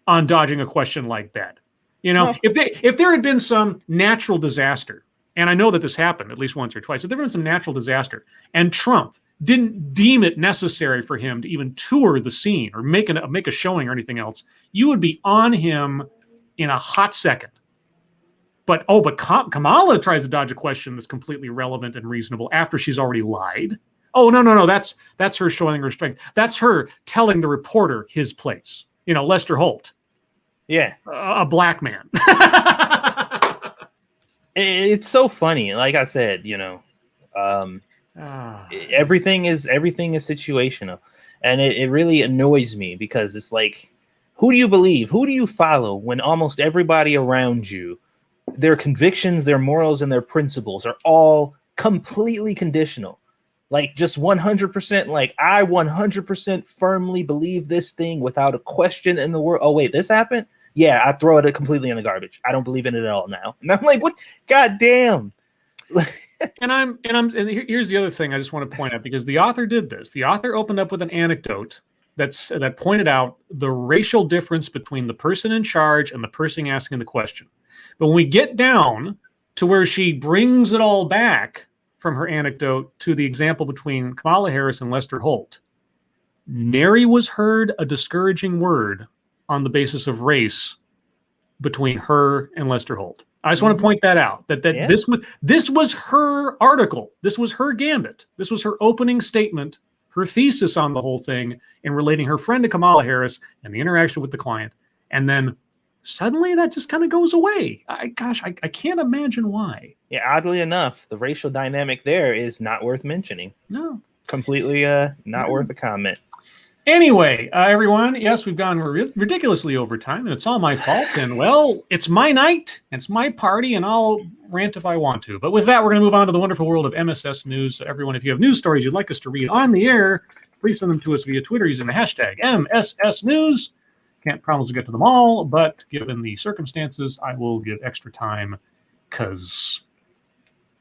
on dodging a question like that. You know, no. If there had been some natural disaster, and I know that this happened at least once or twice, if there had been some natural disaster and Trump didn't deem it necessary for him to even tour the scene or make a showing or anything else, you would be on him in a hot second. But Kamala tries to dodge a question that's completely relevant and reasonable after she's already lied. Oh, no, that's her showing her strength. That's her telling the reporter his place. You know, Lester Holt. Yeah. A black man. It's so funny. Like I said, you know, everything is situational. And it really annoys me because it's like, who do you believe? Who do you follow when almost everybody around you, their convictions, their morals, and their principles are all completely conditional? Like just 100%, like I 100% firmly believe this thing without a question in the world. Oh, wait, this happened? Yeah, I throw it completely in the garbage. I don't believe in it at all now. And I'm like, what? God damn. and here's the other thing I just want to point out, because the author did this. The author opened up with an anecdote that pointed out the racial difference between the person in charge and the person asking the question. But when we get down to where she brings it all back from her anecdote to the example between Kamala Harris and Lester Holt, nary was heard a discouraging word on the basis of race between her and Lester Holt. I just want to point that out, that yeah. This was her article. This was her gambit. This was her opening statement, her thesis on the whole thing in relating her friend to Kamala Harris and the interaction with the client. And then suddenly that just kind of goes away. I can't imagine why. Yeah, oddly enough, the racial dynamic there is not worth mentioning. No. Completely not worth a comment. Anyway, everyone, yes, we've gone ridiculously over time, and it's all my fault. And, well, it's my night, and it's my party, and I'll rant if I want to. But with that, we're going to move on to the wonderful world of MSS News. So everyone, if you have news stories you'd like us to read on the air, please send them to us via Twitter using the hashtag MSS News. Can't promise to get to them all, but given the circumstances, I will give extra time because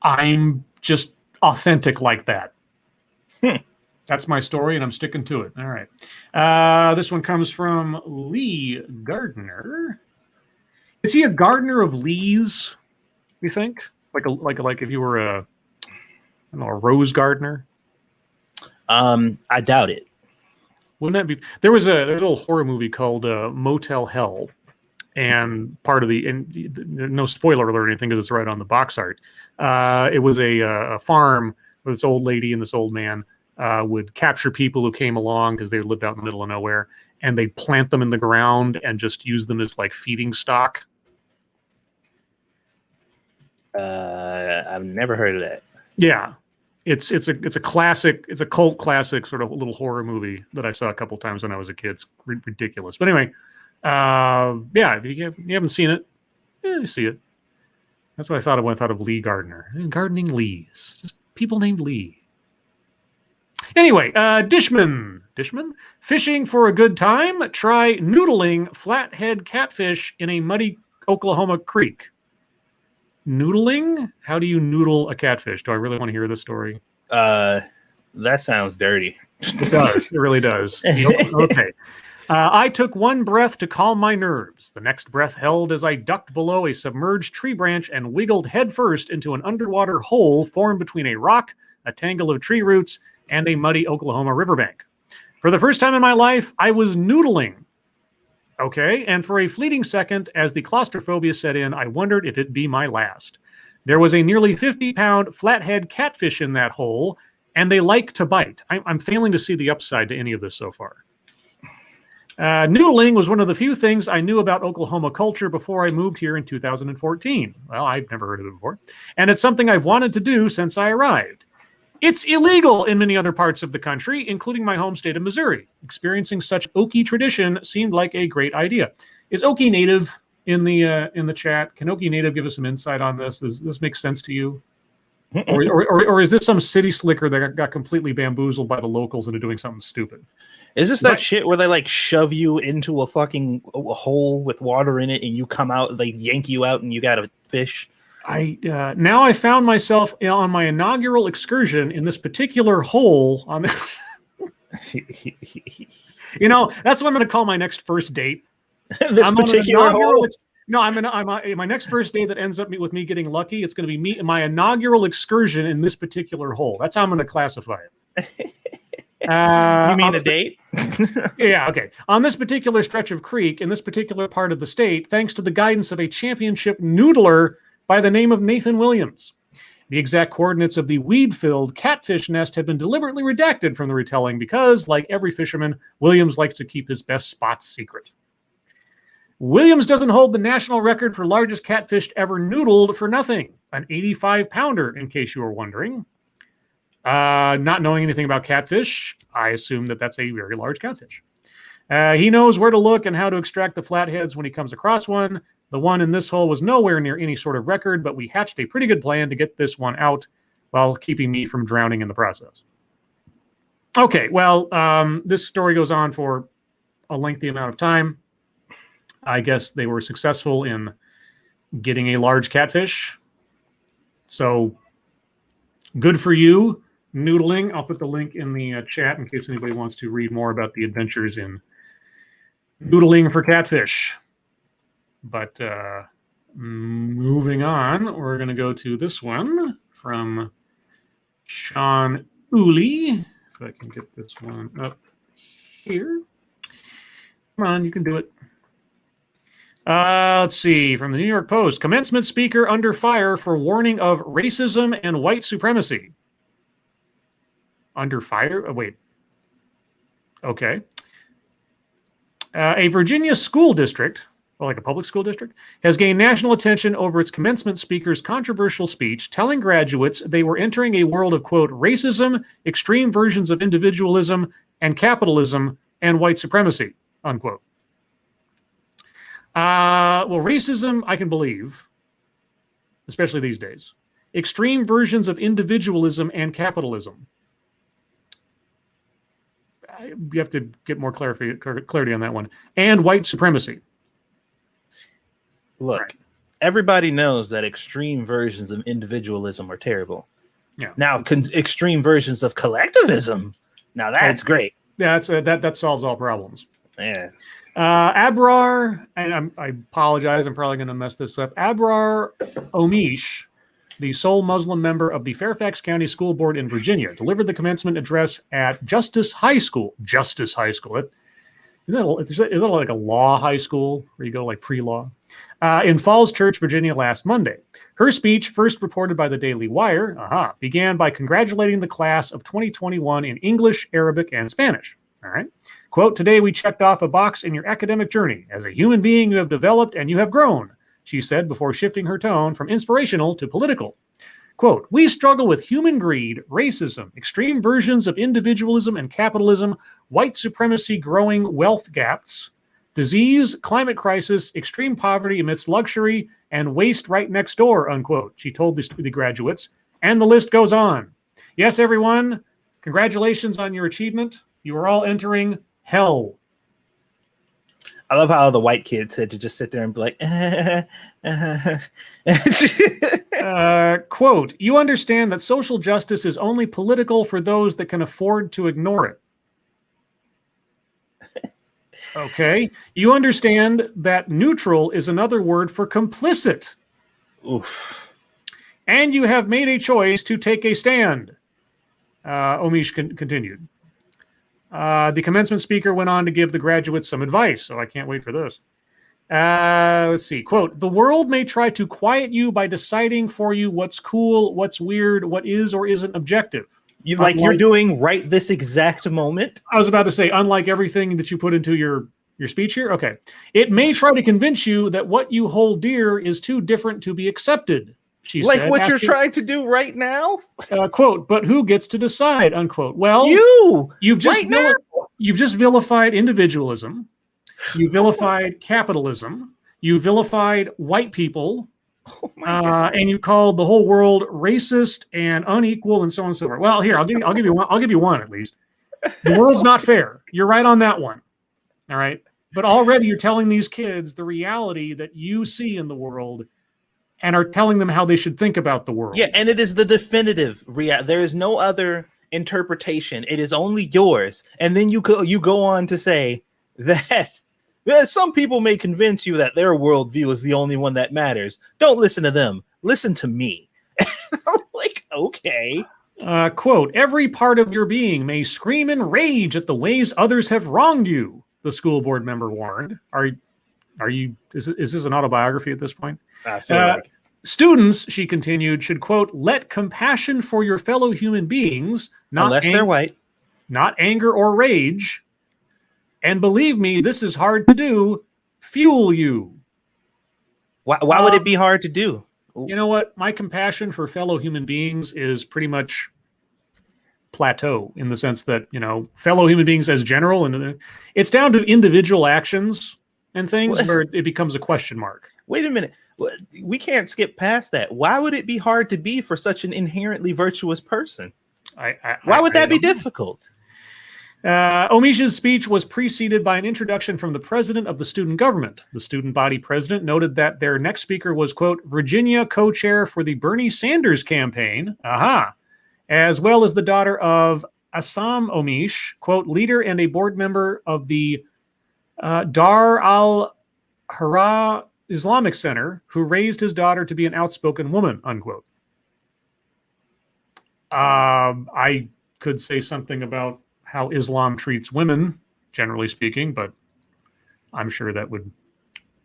I'm just authentic like that. That's my story, and I'm sticking to it. All right. This one comes from Lee Gardner. Is he a gardener of lees, you think? Like if you were a rose gardener? I doubt it. Wouldn't that be? There's an old horror movie called Motel Hell, and no spoiler alert or anything because it's right on the box art. It was a farm where this old lady and this old man would capture people who came along because they lived out in the middle of nowhere, and they'd plant them in the ground and just use them as like feeding stock. I've never heard of that. Yeah. It's a classic, it's a cult classic sort of little horror movie that I saw a couple times when I was a kid. It's ridiculous. But anyway, yeah, if you haven't seen it, you see it. That's what I thought of when I thought of Lee Gardner. Gardening Lees. Just people named Lee. Anyway, Dishman. Fishing for a good time? Try noodling flathead catfish in a muddy Oklahoma creek. Noodling? How do you noodle a catfish? Do I really want to hear this story? That sounds dirty. It does. It really does. Okay. I took one breath to calm my nerves. The next breath held as I ducked below a submerged tree branch and wiggled headfirst into an underwater hole formed between a rock, a tangle of tree roots, and a muddy Oklahoma riverbank. For the first time in my life, I was noodling. Okay, and for a fleeting second, as the claustrophobia set in, I wondered if it'd be my last. There was a nearly 50-pound flathead catfish in that hole, and they like to bite. I'm failing to see the upside to any of this so far. Noodling was one of the few things I knew about Oklahoma culture before I moved here in 2014. Well, I've never heard of it before. And it's something I've wanted to do since I arrived. It's illegal in many other parts of the country, including my home state of Missouri. Experiencing such Okie tradition seemed like a great idea. Is Okie Native in the chat? Can Okie Native give us some insight on this? Does this make sense to you? Or is this some city slicker that got completely bamboozled by the locals into doing something stupid? Is this that shit where they like shove you into a fucking hole with water in it and you come out, they yank you out and you got a fish? Now I found myself on my inaugural excursion in this particular hole. On that's what I'm going to call my next first date. This particular hole? No, I'm my next first day that ends up with me getting lucky. It's going to be my inaugural excursion in this particular hole. That's how I'm going to classify it. You mean a date? Yeah, okay. On this particular stretch of creek, in this particular part of the state, thanks to the guidance of a championship noodler by the name of Nathan Williams. The exact coordinates of the weed-filled catfish nest have been deliberately redacted from the retelling because, like every fisherman, Williams likes to keep his best spots secret. Williams doesn't hold the national record for largest catfish ever noodled for nothing. An 85-pounder, in case you were wondering. Not knowing anything about catfish, I assume that that's a very large catfish. He knows where to look and how to extract the flatheads when he comes across one. The one in this hole was nowhere near any sort of record, but we hatched a pretty good plan to get this one out while keeping me from drowning in the process. Okay, well, this story goes on for a lengthy amount of time. I guess they were successful in getting a large catfish. So good for you, noodling. I'll put the link in the chat in case anybody wants to read more about the adventures in noodling for catfish. But moving on, we're going to go to this one from Sean Uli. If I can get this one up here. Come on, you can do it. Let's see, from the New York Post. Commencement speaker under fire for warning of racism and white supremacy. Under fire? Oh, wait. Okay. A Virginia school district, or like a public school district, has gained national attention over its commencement speaker's controversial speech telling graduates they were entering a world of, quote, racism, extreme versions of individualism, and capitalism, and white supremacy, unquote. Well, racism, I can believe, especially these days. Extreme versions of individualism and capitalism. You have to get more clarity on that one. And white supremacy. Look, right. Everybody knows that extreme versions of individualism are terrible. Yeah. Now, extreme versions of collectivism, now that's great. Yeah, that solves all problems. Yeah. Abrar, and I apologize, I'm probably going to mess this up. Abrar Omish, the sole Muslim member of the Fairfax County School Board in Virginia, delivered the commencement address at Justice High School. Justice High School. Is that like a law high school where you go like pre-law? In Falls Church, Virginia, last Monday. Her speech, first reported by the Daily Wire, began by congratulating the class of 2021 in English, Arabic, and Spanish. All right. Quote, today we checked off a box in your academic journey. As a human being, you have developed and you have grown, she said before shifting her tone from inspirational to political. Quote, we struggle with human greed, racism, extreme versions of individualism and capitalism, white supremacy, growing wealth gaps, Disease, climate crisis, extreme poverty amidst luxury, and waste right next door, unquote, she told the graduates. And the list goes on. Yes, everyone, congratulations on your achievement. You are all entering hell. I love how the white kids had to just sit there and be like, quote, you understand that social justice is only political for those that can afford to ignore it. Okay. You understand that neutral is another word for complicit. Oof. And you have made a choice to take a stand. Omish continued. The commencement speaker went on to give the graduates some advice, so I can't wait for this. Let's see. Quote, the world may try to quiet you by deciding for you what's cool, what's weird, what is or isn't objective. You're doing right this exact moment? I was about to say, unlike everything that you put into your speech here. Okay. It may try to convince you that what you hold dear is too different to be accepted, she said. Like what you're trying to do right now? Quote, but who gets to decide, unquote. Well, you've just vilified individualism. You vilified capitalism. You vilified white people. And you called the whole world racist and unequal and so on and so forth. Well, here, I'll give you one at least. The world's not fair. You're right on that one. All right. But already you're telling these kids the reality that you see in the world and are telling them how they should think about the world. Yeah, and it is the definitive reality. There is no other interpretation. It is only yours. And then you go on to say that some people may convince you that their worldview is the only one that matters. Don't listen to them. Listen to me. I'm like, okay. Quote, every part of your being may scream in rage at the ways others have wronged you, the school board member warned. Is this an autobiography at this point? I feel like. Students, she continued, should, quote, let compassion for your fellow human beings, unless they're white, not anger or rage, and believe me, this is hard to do, fuel you. Why would it be hard to do? You know what? My compassion for fellow human beings is pretty much plateau in the sense that, fellow human beings as general, and it's down to individual actions and things where it becomes a question mark. Wait a minute. We can't skip past that. Why would it be hard to be for such an inherently virtuous person? Why would that be difficult? Omish's speech was preceded by an introduction from the president of the student government. The student body president noted that their next speaker was, quote, Virginia co-chair for the Bernie Sanders campaign, as well as the daughter of Assam Omish, quote, leader and a board member of the Dar al-Hara Islamic Center, who raised his daughter to be an outspoken woman, unquote. I could say something about how Islam treats women, generally speaking, but I'm sure that would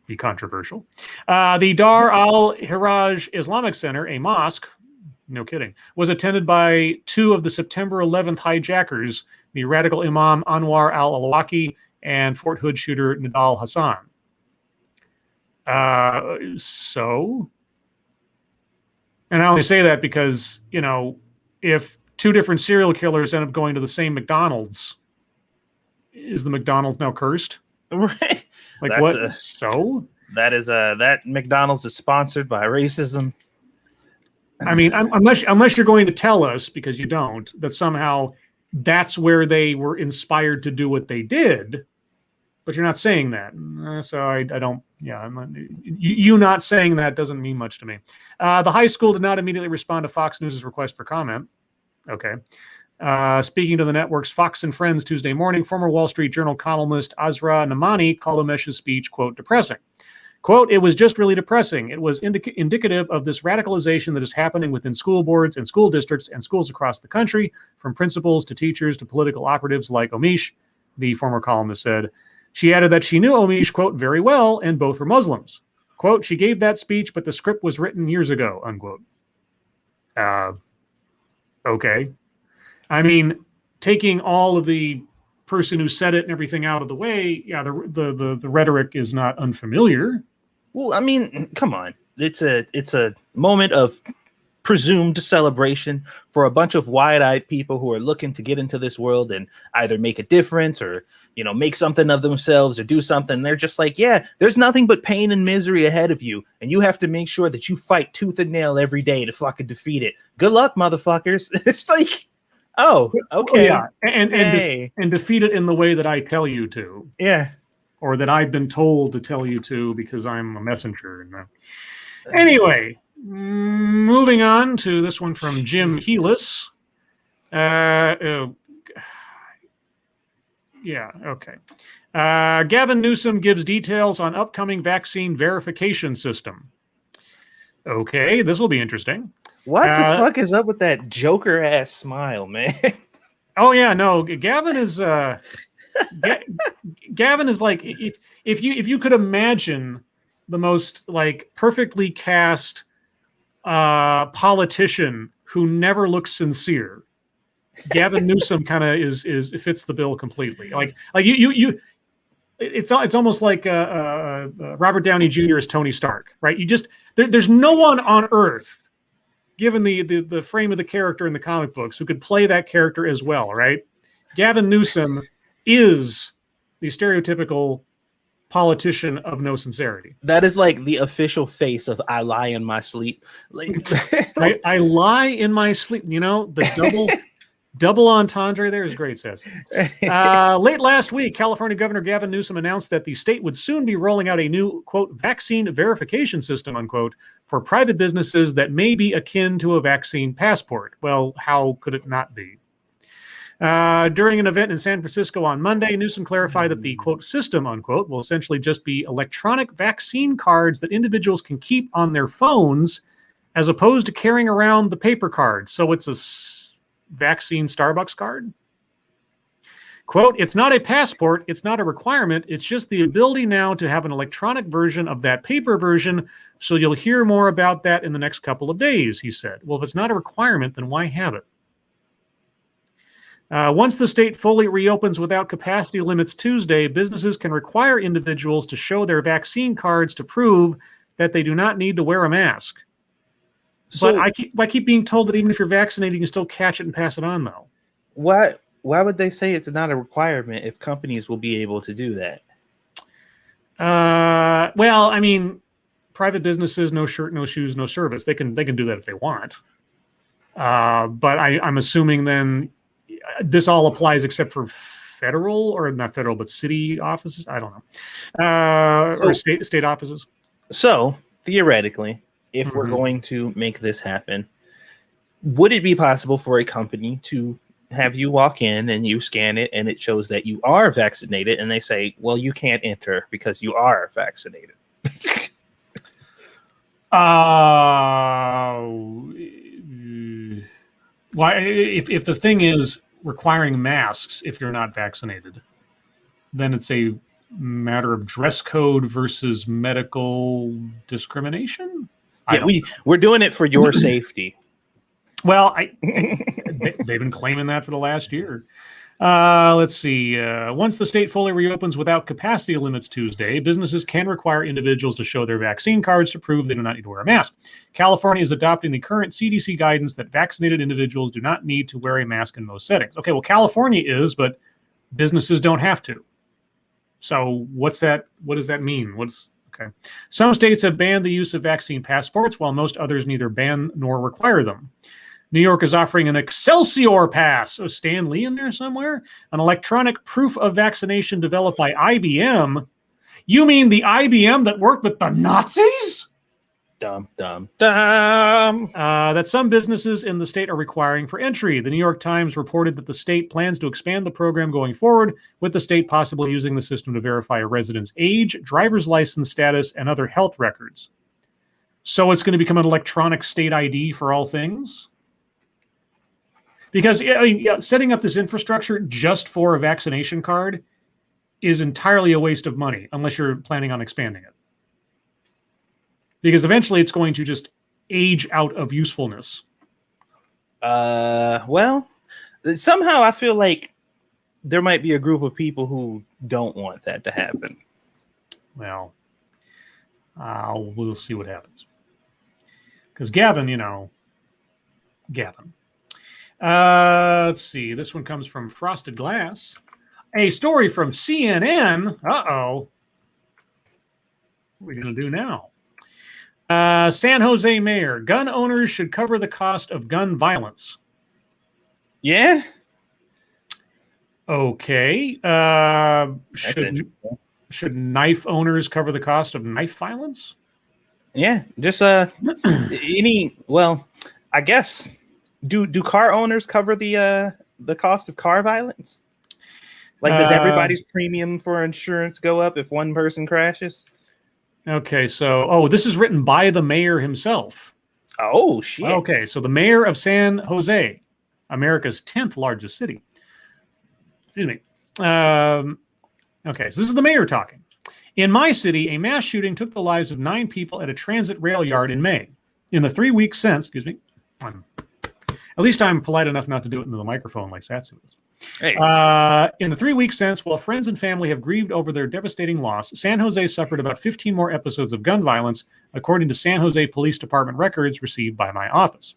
be controversial. The Dar al-Hiraj Islamic Center, a mosque, no kidding, was attended by two of the September 11th hijackers, the radical Imam Anwar al-Awlaki and Fort Hood shooter Nidal Hassan. And I only say that because, if two different serial killers end up going to the same McDonald's, is the McDonald's now cursed? Right. Like That's what? That McDonald's is sponsored by racism. I mean, unless you're going to tell us, because you don't, that somehow that's where they were inspired to do what they did, but you're not saying that. So I don't, you not saying that doesn't mean much to me. The high school did not immediately respond to Fox News' request for comment. Okay. Speaking to the network's Fox and Friends Tuesday morning, former Wall Street Journal columnist Azra Namani called Omesh's speech, quote, depressing. Quote, it was just really depressing. It was indicative of this radicalization that is happening within school boards and school districts and schools across the country, from principals to teachers to political operatives like Omish, the former columnist said. She added that she knew Omish, quote, very well, and both were Muslims. Quote, she gave that speech, but the script was written years ago, unquote. Okay. I mean, taking all of the person who said it and everything out of the way, the rhetoric is not unfamiliar. Well, I mean, come on. It's a moment of presumed celebration for a bunch of wide-eyed people who are looking to get into this world and either make a difference or, you know, make something of themselves or do something. They're just like, yeah, there's nothing but pain and misery ahead of you, and you have to make sure that you fight tooth and nail every day to fucking defeat it. Good luck, motherfuckers. It's like, oh, okay. Yeah, and defeat it in the way that I tell you to. Yeah. Or that I've been told to tell you to because I'm a messenger. Anyway, moving on to this one from Jim Heelis. Yeah, okay. Gavin Newsom gives details on upcoming vaccine verification system. Okay, this will be interesting. What the fuck is up with that Joker ass smile, man? Oh yeah, no, Gavin is Gavin is like if you could imagine the most like perfectly cast politician who never looks sincere, Gavin Newsom kind of is fits the bill completely. Like you it's almost like Robert Downey Jr. as Tony Stark, right? You just there's no one on earth, given the frame of the character in the comic books, who could play that character as well, right? Gavin Newsom is the stereotypical politician of no sincerity. That is like the official face of I lie in my sleep. Like I lie in my sleep. You know, the double entendre there is great, Seth. Late last week, California Governor Gavin Newsom announced that the state would soon be rolling out a new, quote, vaccine verification system, unquote, for private businesses that may be akin to a vaccine passport. Well, how could it not be? During an event in San Francisco on Monday, Newsom clarified that the, quote, system, unquote, will essentially just be electronic vaccine cards that individuals can keep on their phones as opposed to carrying around the paper card. So it's a vaccine Starbucks card? Quote, it's not a passport, it's not a requirement, it's just the ability now to have an electronic version of that paper version, so you'll hear more about that in the next couple of days, he said. Well, if it's not a requirement, then why have it? Once the state fully reopens without capacity limits Tuesday, businesses can require individuals to show their vaccine cards to prove that they do not need to wear a mask. So, but I keep being told that even if you're vaccinated, you can still catch it and pass it on, though. Why would they say it's not a requirement if companies will be able to do that? Well, I mean, private businesses, no shirt, no shoes, no service. They can do that if they want. But I'm assuming then this all applies except for federal, or not federal, but city offices. I don't know, or state offices. So theoretically, if we're going to make this happen, would it be possible for a company to have you walk in and you scan it and it shows that you are vaccinated, and they say, well, you can't enter because you are vaccinated? Why, if the thing is requiring masks if you're not vaccinated, then it's a matter of dress code versus medical discrimination? Yeah, we're doing it for your safety. Well, they've been claiming that for the last year. Let's see. Once the state fully reopens without capacity limits Tuesday, businesses can require individuals to show their vaccine cards to prove they do not need to wear a mask. California is adopting the current CDC guidance that vaccinated individuals do not need to wear a mask in most settings. Okay, well, California is, but businesses don't have to. So what's that? What does that mean? Okay. Some states have banned the use of vaccine passports, while most others neither ban nor require them. New York is offering an Excelsior Pass. Oh, Stan Lee in there somewhere? An electronic proof of vaccination developed by IBM. You mean the IBM that worked with the Nazis? Dumb. That some businesses in the state are requiring for entry. The New York Times reported that the state plans to expand the program going forward, with the state possibly using the system to verify a resident's age, driver's license status, and other health records. So it's going to become an electronic state ID for all things? Because setting up this infrastructure just for a vaccination card is entirely a waste of money, unless you're planning on expanding it. Because eventually it's going to just age out of usefulness. Well, somehow I feel like there might be a group of people who don't want that to happen. Well, we'll see what happens. Because Gavin, Gavin. Let's see. This one comes from Frosted Glass. A story from CNN. Uh-oh. What are we going to do now? San Jose mayor. Gun owners should cover the cost of gun violence. Yeah. Okay. Should knife owners cover the cost of knife violence? Yeah. Just I guess do car owners cover the cost of car violence? Like, does everybody's premium for insurance go up if one person crashes? Okay, so this is written by the mayor himself. Oh shit. Okay, so the mayor of San Jose, America's 10th largest city. Excuse me. Okay, so this is the mayor talking. In my city, a mass shooting took the lives of 9 people at a transit rail yard in May. In the 3 weeks since, excuse me, at least I'm polite enough not to do it into the microphone like Satsu is. Hey. In the 3 weeks since, while friends and family have grieved over their devastating loss, San Jose suffered about 15 more episodes of gun violence, according to San Jose Police Department records received by my office.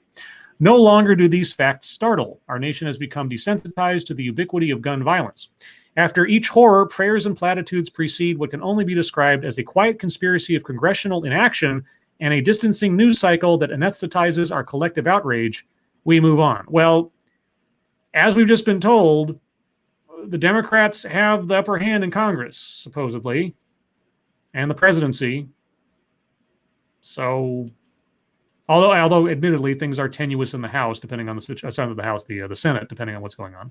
No longer do these facts startle. Our nation has become desensitized to the ubiquity of gun violence. After each horror, prayers and platitudes precede what can only be described as a quiet conspiracy of congressional inaction and a distancing news cycle that anesthetizes our collective outrage. We move on. Well, as we've just been told, the Democrats have the upper hand in Congress, supposedly, and the presidency. So, although admittedly things are tenuous in the House, depending on the side of the House, the Senate, depending on what's going on.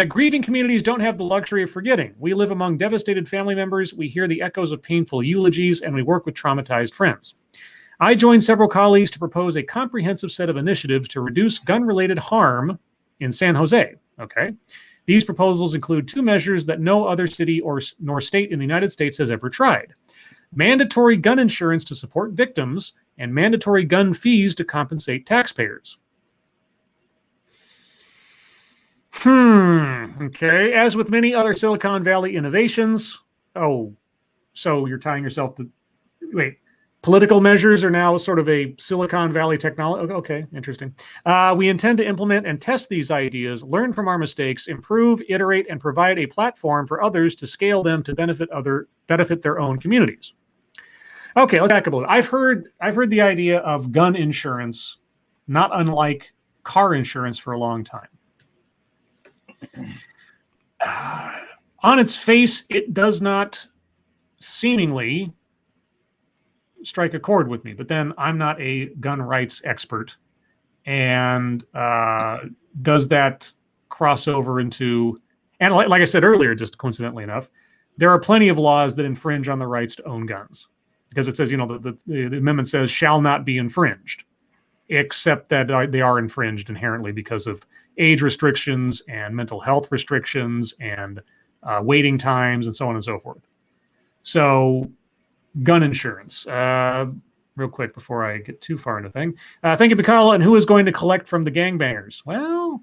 Grieving communities don't have the luxury of forgetting. We live among devastated family members. We hear the echoes of painful eulogies, and we work with traumatized friends. I joined several colleagues to propose a comprehensive set of initiatives to reduce gun-related harm in San Jose. Okay. These proposals include 2 measures that no other city nor state in the United States has ever tried. Mandatory gun insurance to support victims and mandatory gun fees to compensate taxpayers. Okay. As with many other Silicon Valley innovations. Oh, so you're tying yourself to... Wait. Political measures are now sort of a Silicon Valley technology. Okay, interesting. We intend to implement and test these ideas, learn from our mistakes, improve, iterate, and provide a platform for others to scale them to benefit their own communities. Okay, let's back up a little. I've heard the idea of gun insurance, not unlike car insurance, for a long time. On its face, it does not seemingly strike a chord with me, but then I'm not a gun rights expert, and does that cross over into, and like I said earlier, just coincidentally enough, there are plenty of laws that infringe on the rights to own guns, because it says, the amendment says shall not be infringed, except that they are infringed inherently because of age restrictions and mental health restrictions and waiting times and so on and so forth. So gun insurance. Real quick before I get too far into the thing. Thank you, Pecoraro. And who is going to collect from the gangbangers? Well,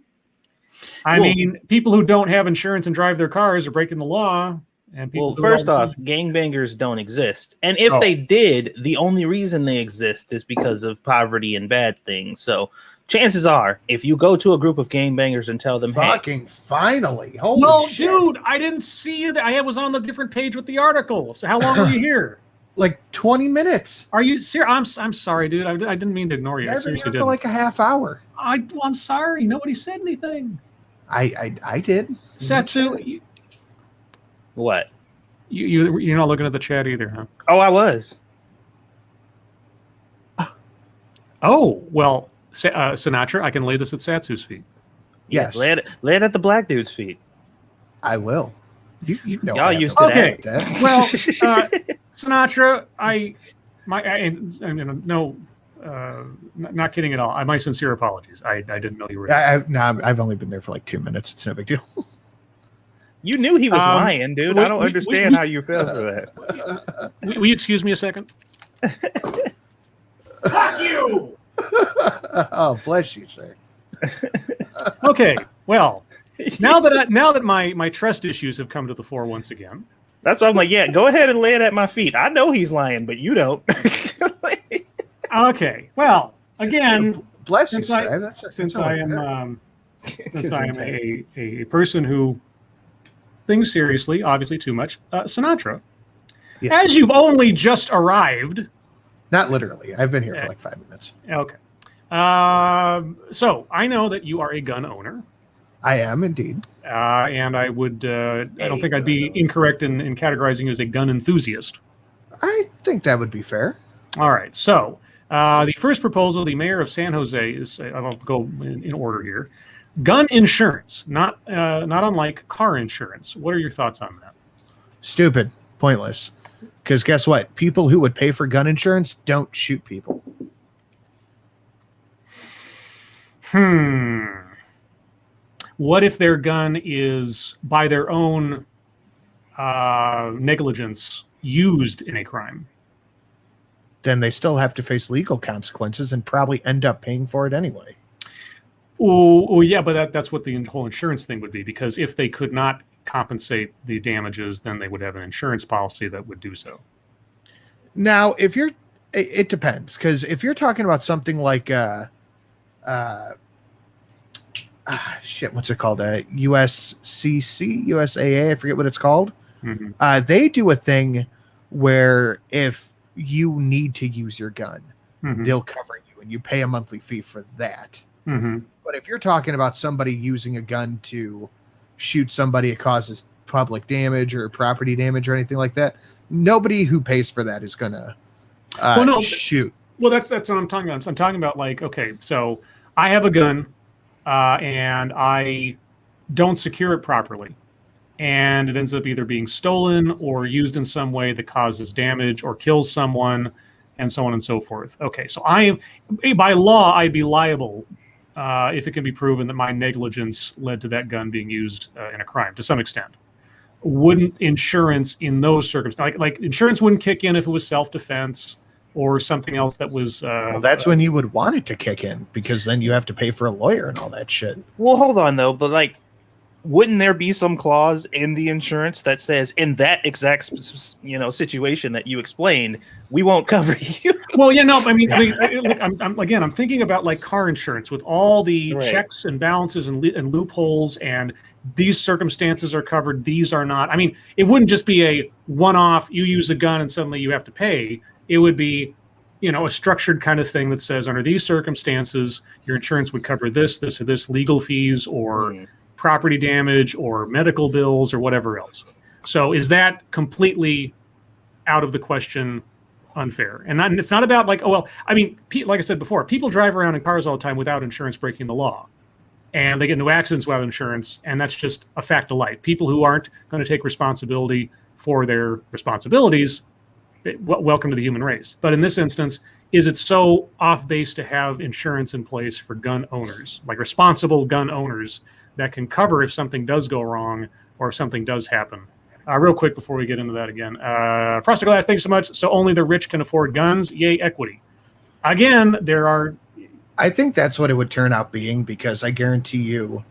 I mean, people who don't have insurance and drive their cars are breaking the law. And people first off, gangbangers don't exist. And if they did, the only reason they exist is because of poverty and bad things. So chances are, if you go to a group of gangbangers and tell them, fucking finally. Holy shit. Dude, I didn't see it. I was on the different page with the article. So how long were you here? Like 20 minutes. Are you serious? I'm sorry, dude. I didn't mean to ignore you. I seriously did. For like a half hour. I'm sorry. Nobody said anything. I did. Satsu, what? You're not looking at the chat either, huh? Oh, I was. Oh, well, Sinatra, I can lay this at Satsu's feet. Yes. Lay it at the black dude's feet. I will. You know, y'all used to that. that. Well, Sinatra, not kidding at all. My sincere apologies. I didn't know you were. I've only been there for like 2 minutes. It's no big deal. You knew he was lying, dude. I don't understand how you feel for that. Will you excuse me a second? Fuck you! Oh, bless you, sir. Okay, well, now that my trust issues have come to the fore once again. That's why I'm like, yeah, go ahead and lay it at my feet. I know he's lying, but you don't. Okay, well, again, bless you, Since I- Scribe. That's since only I am fair. since I am a person who thinks seriously, obviously too much, Sinatra. Yes. As you've only just arrived. Not literally. I've been here for like 5 minutes. Okay. So I know that you are a gun owner. I am indeed. And I would, I don't think I'd be incorrect in categorizing you as a gun enthusiast. I think that would be fair. All right. So the first proposal, the mayor of San Jose is, I'll go in order here. Gun insurance, not unlike car insurance. What are your thoughts on that? Stupid. Pointless. Because guess what? People who would pay for gun insurance don't shoot people. What if their gun is, by their own negligence, used in a crime? Then they still have to face legal consequences and probably end up paying for it anyway. Oh yeah, but that's what the whole insurance thing would be, because if they could not compensate the damages, then they would have an insurance policy that would do so. Now, if you're, it depends, because if you're talking about something like, what's it called? USCC, USAA, I forget what it's called. Mm-hmm. They do a thing where if you need to use your gun, Mm-hmm. they'll cover you and you pay a monthly fee for that. Mm-hmm. But if you're talking about somebody using a gun to shoot somebody, it causes public damage or property damage or anything like that, nobody who pays for that is going to shoot. Well, that's what I'm talking about. I'm talking about, like, okay, so I have a gun and I don't secure it properly, and it ends up either being stolen or used in some way that causes damage or kills someone, and so on and so forth. Okay, so by law, I'd be liable if it can be proven that my negligence led to that gun being used in a crime to some extent. Wouldn't insurance in those circumstances, like insurance wouldn't kick in if it was self-defense or something else that was... well, that's when you would want it to kick in, because then you have to pay for a lawyer and all that shit. Well, hold on, though. But, like, wouldn't there be some clause in the insurance that says, in that exact situation that you explained, we won't cover you? Well, yeah, no, I mean, look, I'm thinking about, like, car insurance with all the checks and balances and loopholes, and these circumstances are covered, these are not. I mean, it wouldn't just be a one-off, you use a gun and suddenly you have to pay. It would be, a structured kind of thing that says, under these circumstances, your insurance would cover this, or this, legal fees or property damage or medical bills or whatever else. So is that completely out of the question, unfair? And it's not about, like, like I said before, people drive around in cars all the time without insurance, breaking the law. And they get into accidents without insurance, and that's just a fact of life. People who aren't going to take responsibility for their responsibilities, welcome to the human race. But in this instance, is it so off base to have insurance in place for gun owners, like responsible gun owners, that can cover if something does go wrong or if something does happen? Real quick before we get into that again. Frosted Glass, thanks so much. So only the rich can afford guns. Yay, equity. Again, I think that's what it would turn out being, because I guarantee you,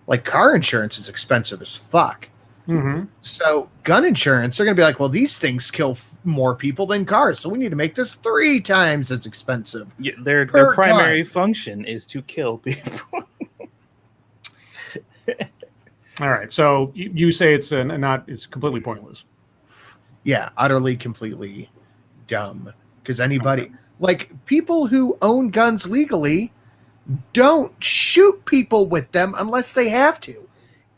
like, car insurance is expensive as fuck. Mm-hmm. So gun insurance, they're going to be like, well, these things kill more people than cars, so we need to make this 3 times as expensive. Yeah, their primary function is to kill people. All right, so you say it's completely pointless. Yeah, utterly, completely dumb. Because anybody, like, people who own guns legally don't shoot people with them unless they have to.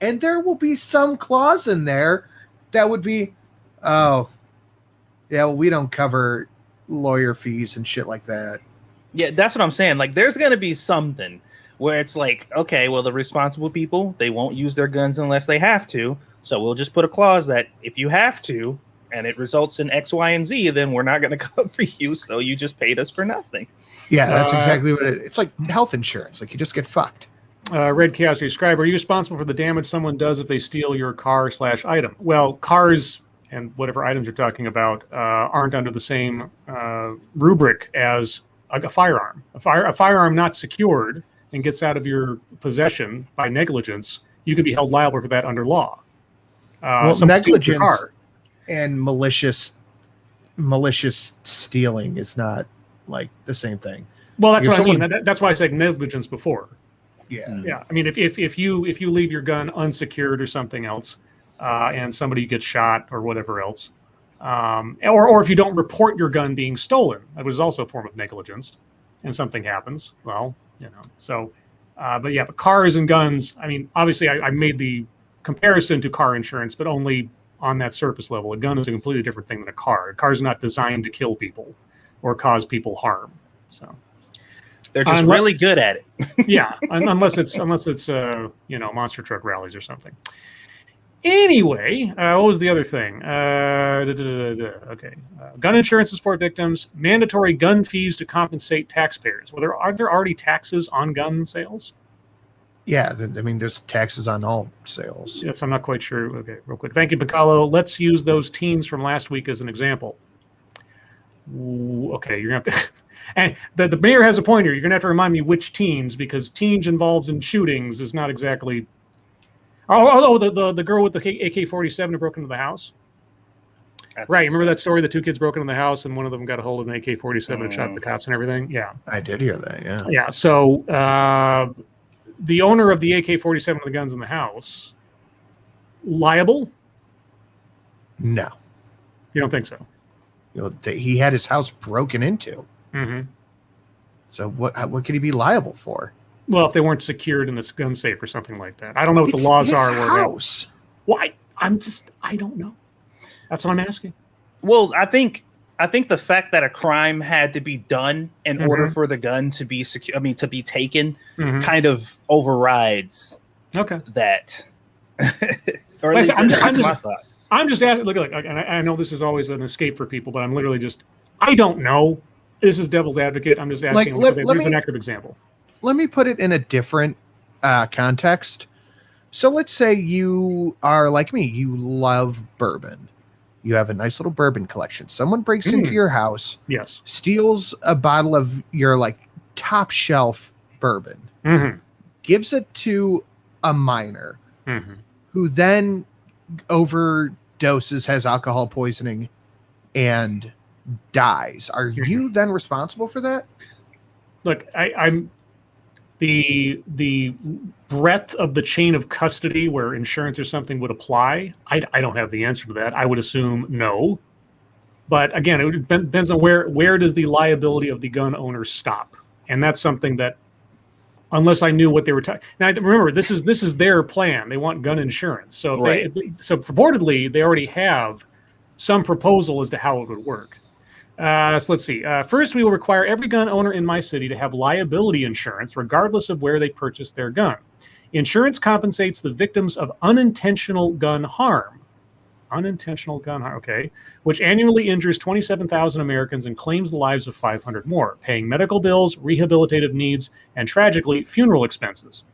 And there will be some clause in there that would be, we don't cover lawyer fees and shit like that. Yeah, that's what I'm saying. Like, there's going to be something where it's like, okay, well, the responsible people, they won't use their guns unless they have to. So we'll just put a clause that if you have to, and it results in X, Y, and Z, then we're not going to cover you. So you just paid us for nothing. Yeah, that's exactly what it's like. Health insurance, like, you just get fucked. Red Chaos Scribe, are you responsible for the damage someone does if they steal your car/item? Well, cars and whatever items you're talking about aren't under the same rubric as a firearm. A firearm not secured and gets out of your possession by negligence, you can be held liable for that under law. Negligence and malicious stealing is not, like, the same thing. Well, that's You're what I mean. someone- That's why I said negligence before. Yeah. Yeah, I mean, if you leave your gun unsecured or something else, and somebody gets shot or whatever else, or if you don't report your gun being stolen, that was also a form of negligence, and something happens. Well, so, but yeah, but cars and guns. I mean, obviously, I made the comparison to car insurance, but only on that surface level. A gun is a completely different thing than a car. A car is not designed to kill people or cause people harm. So. They're just really good at it. Yeah, unless it's monster truck rallies or something. Anyway, what was the other thing? Okay, gun insurance to support victims, mandatory gun fees to compensate taxpayers. Well, aren't there already taxes on gun sales? Yeah, I mean, there's taxes on all sales. Yes, I'm not quite sure. Okay, real quick. Thank you, Pecoraro. Let's use those teens from last week as an example. Ooh, okay, you're gonna have to. And the mayor has a point here. You're gonna have to remind me which teens, because teens involved in shootings is not exactly. Oh, the girl with the AK-47 who broke into the house. Right, remember that story? The two kids broke into the house, and one of them got a hold of an AK-47 and shot the cops and everything. Yeah, I did hear that. Yeah. yeah. So the owner of the AK-47 and the guns in the house liable? No, You don't think so? he had his house broken into. Mm-hmm. So what could he be liable for? Well, if they weren't secured in this gun safe or something like that. I don't know what It's the laws his are. house. Well, I don't know. That's what I'm asking. Well, I think the fact that a crime had to be done in order for the gun to be to be taken, kind of overrides Okay. that. Or at least I'm that's my just- thought. I'm just asking. Look, and I know this is always an escape for people, but I'm literally just. I don't know. This is devil's advocate. I'm just asking. There's an active example. Let me put it in a different context. So let's say you are like me. You love bourbon. You have a nice little bourbon collection. Someone breaks into your house, Yes. steals a bottle of your top shelf bourbon, gives it to a minor who then overdoses, has alcohol poisoning, and dies. Are you then responsible for that? Look, I'm the breadth of the chain of custody where insurance or something would apply. I don't have the answer to that. I would assume no. But again, it depends on where does the liability of the gun owner stop, and that's something that, unless I knew what they were talking. Now remember, this is their plan. They want gun insurance, so so purportedly they already have some proposal as to how it would work. So let's see. First, we will require every gun owner in my city to have liability insurance, regardless of where they purchased their gun. Insurance compensates the victims of unintentional gun harm. Unintentional gun harm, okay, which annually injures 27,000 Americans and claims the lives of 500 more, paying medical bills, rehabilitative needs, and tragically, funeral expenses.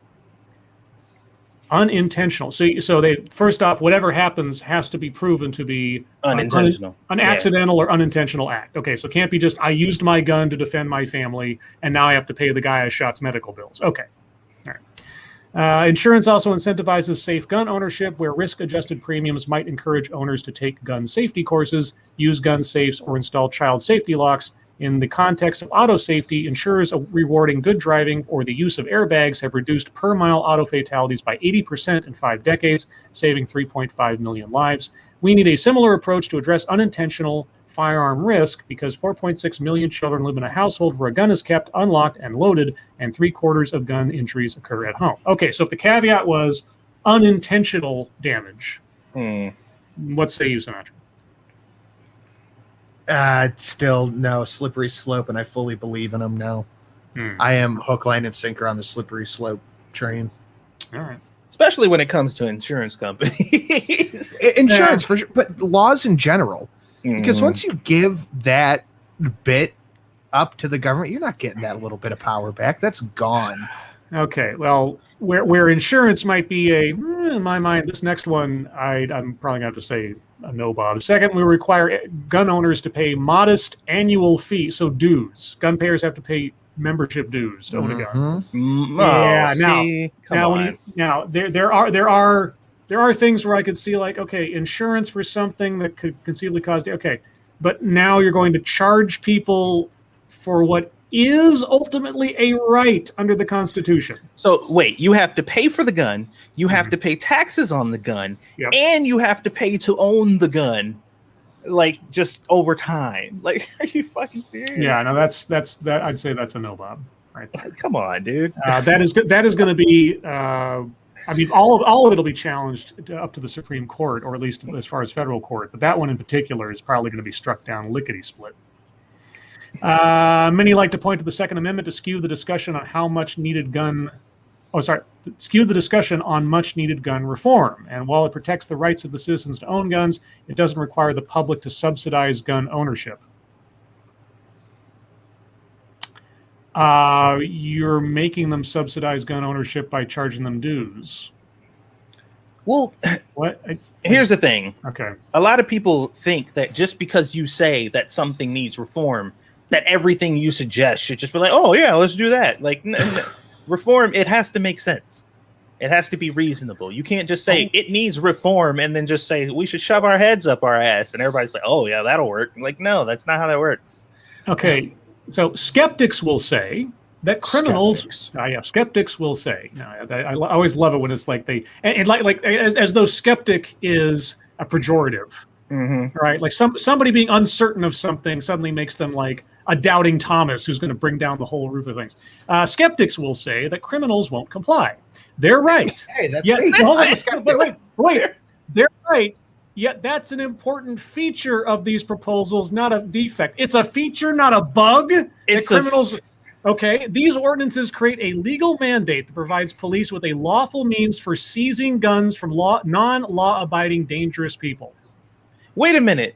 Unintentional. So they first off, whatever happens has to be proven to be Unintentional. an accidental or unintentional act. Okay, so it can't be just I used my gun to defend my family and now I have to pay the guy I shot's medical bills. Okay, all right. Insurance also incentivizes safe gun ownership, where risk-adjusted premiums might encourage owners to take gun safety courses, use gun safes, or install child safety locks. In the context of auto safety, insurers rewarding good driving or the use of airbags have reduced per-mile auto fatalities by 80% in 5 decades, saving 3.5 million lives. We need a similar approach to address unintentional firearm risk, because 4.6 million children live in a household where a gun is kept unlocked and loaded, and 3/4 of gun injuries occur at home. Okay, so if the caveat was unintentional damage, what say you, Sinatra? Still no, slippery slope, and I fully believe in them now. I am hook, line, and sinker on the slippery slope train. All right. Especially when it comes to insurance companies. Insurance, for sure, but laws in general. Because once you give that bit up to the government, you're not getting that little bit of power back. That's gone. Okay, well, where insurance might be in my mind, this next one, I'm probably going to have to say no, Bob. Second, we require gun owners to pay modest annual fee, so dues. Gun payers have to pay membership dues to own a gun. Now there are things where I could see okay, insurance for something that could conceivably cause okay, but now you're going to charge people for what is ultimately a right under the Constitution. So wait, you have to pay for the gun, you have to pay taxes on the gun, Yep. and you have to pay to own the gun, like just over time. Like, are you fucking serious? Yeah, no, that's that. I'd say that's a no, Bob. Right there. Come on, dude. That is going to be. I mean, all of it will be challenged up to the Supreme Court, or at least as far as federal court. But that one in particular is probably going to be struck down lickety split. Many like to point to the Second Amendment to skew the discussion on how much needed gun. Oh, sorry, skew the discussion on much needed gun reform. And while it protects the rights of the citizens to own guns, it doesn't require the public to subsidize gun ownership. You're making them subsidize gun ownership by charging them dues. Well, What? here's the thing. Okay. A lot of people think that just because you say that something needs reform, that everything you suggest should just be like, oh yeah, let's do that. Like reform, it has to make sense. It has to be reasonable. You can't just say it needs reform and then just say we should shove our heads up our ass and everybody's like, oh yeah, that'll work. Like, no, that's not how that works. Okay. So skeptics will say that criminals. Skeptics will say. I always love it when it's like they and like as though skeptic is a pejorative, right? Like somebody being uncertain of something suddenly makes them like a doubting Thomas who's going to bring down the whole roof of things. Skeptics will say that criminals won't comply. They're right. Hey, that's Yet, me. hold on, I'm a skeptic. wait. They're right. Yet that's an important feature of these proposals, not a defect. It's a feature, not a bug. It's criminals. Okay, these ordinances create a legal mandate that provides police with a lawful means for seizing guns from non-law-abiding dangerous people. Wait a minute.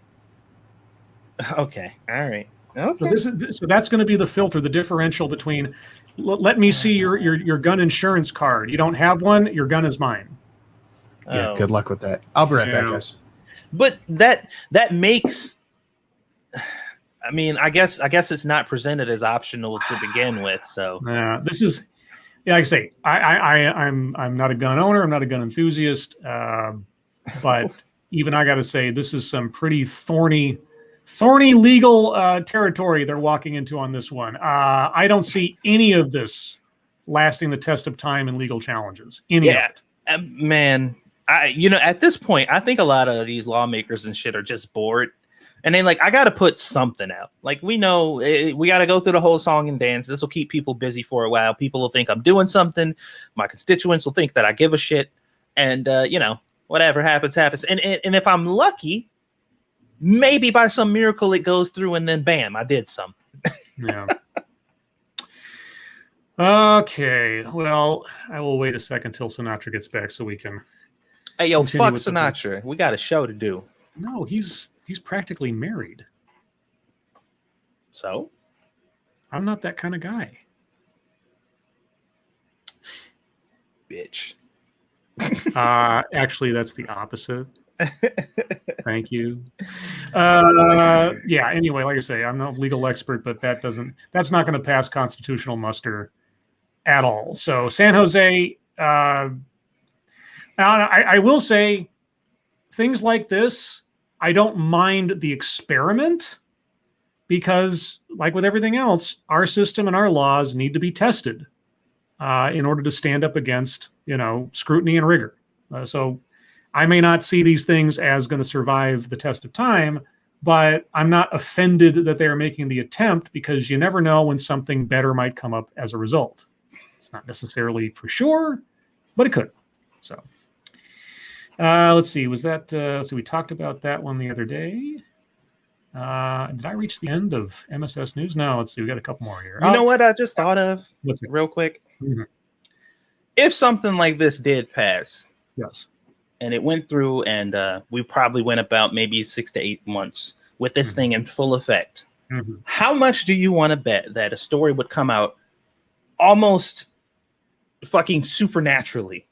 Okay. All right. Okay. So that's going to be the filter, the differential between. Let me see your gun insurance card. You don't have one. Your gun is mine. Yeah, good luck with that. I'll be right back, guys. But that makes. I mean, I guess it's not presented as optional to begin with. So this is, like I say, I'm not a gun owner. I'm not a gun enthusiast. But even I got to say, this is some pretty thorny legal territory they're walking into on this one. I don't see any of this lasting the test of time in legal challenges. Any of it. Man. At this point, I think a lot of these lawmakers and shit are just bored. And they like, I got to put something out. Like, we know we got to go through the whole song and dance. This will keep people busy for a while. People will think I'm doing something. My constituents will think that I give a shit. And, whatever happens. And if I'm lucky, maybe by some miracle it goes through and then bam, I did something. Yeah. Okay. Well, I will wait a second till Sinatra gets back so we can. Hey, yo, continue fuck with the Sinatra. We got a show to do. No, he's practically married. So? I'm not that kind of guy. Bitch. Actually, that's the opposite. Thank you. Yeah, anyway, like I say, I'm no legal expert, but that's not going to pass constitutional muster at all. So San Jose, I will say things like this, I don't mind the experiment because, like with everything else, our system and our laws need to be tested in order to stand up against, scrutiny and rigor. So I may not see these things as going to survive the test of time, but I'm not offended that they are making the attempt because you never know when something better might come up as a result. It's not necessarily for sure, but it could. So let's see. Was that? So we talked about that one the other day. Did I reach the end of MSS News? No. Let's see. We got a couple more here. You know what I just thought of? What's it? Real quick. Mm-hmm. If something like this did pass, Yes. and it went through, and we probably went about maybe 6 to 8 months with this thing in full effect, how much do you want to bet that a story would come out almost fucking supernaturally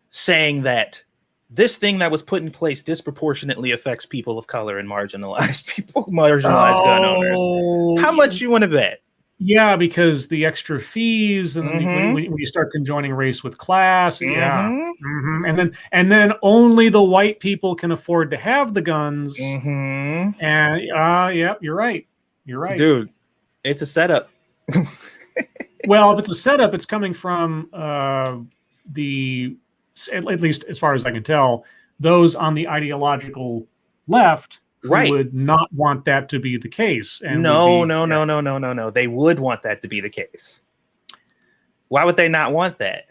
saying that this thing that was put in place disproportionately affects people of color and marginalized gun owners? How much you want to bet? Yeah, because the extra fees and when you start conjoining race with class, and then only the white people can afford to have the guns. And you're right, dude. It's a setup. Well, if it's a setup, it's coming from the, at least as far as I can tell, those on the ideological left who Right. would not want that to be the case. And No. would be- No. They would want that to be the case. Why would they not want that?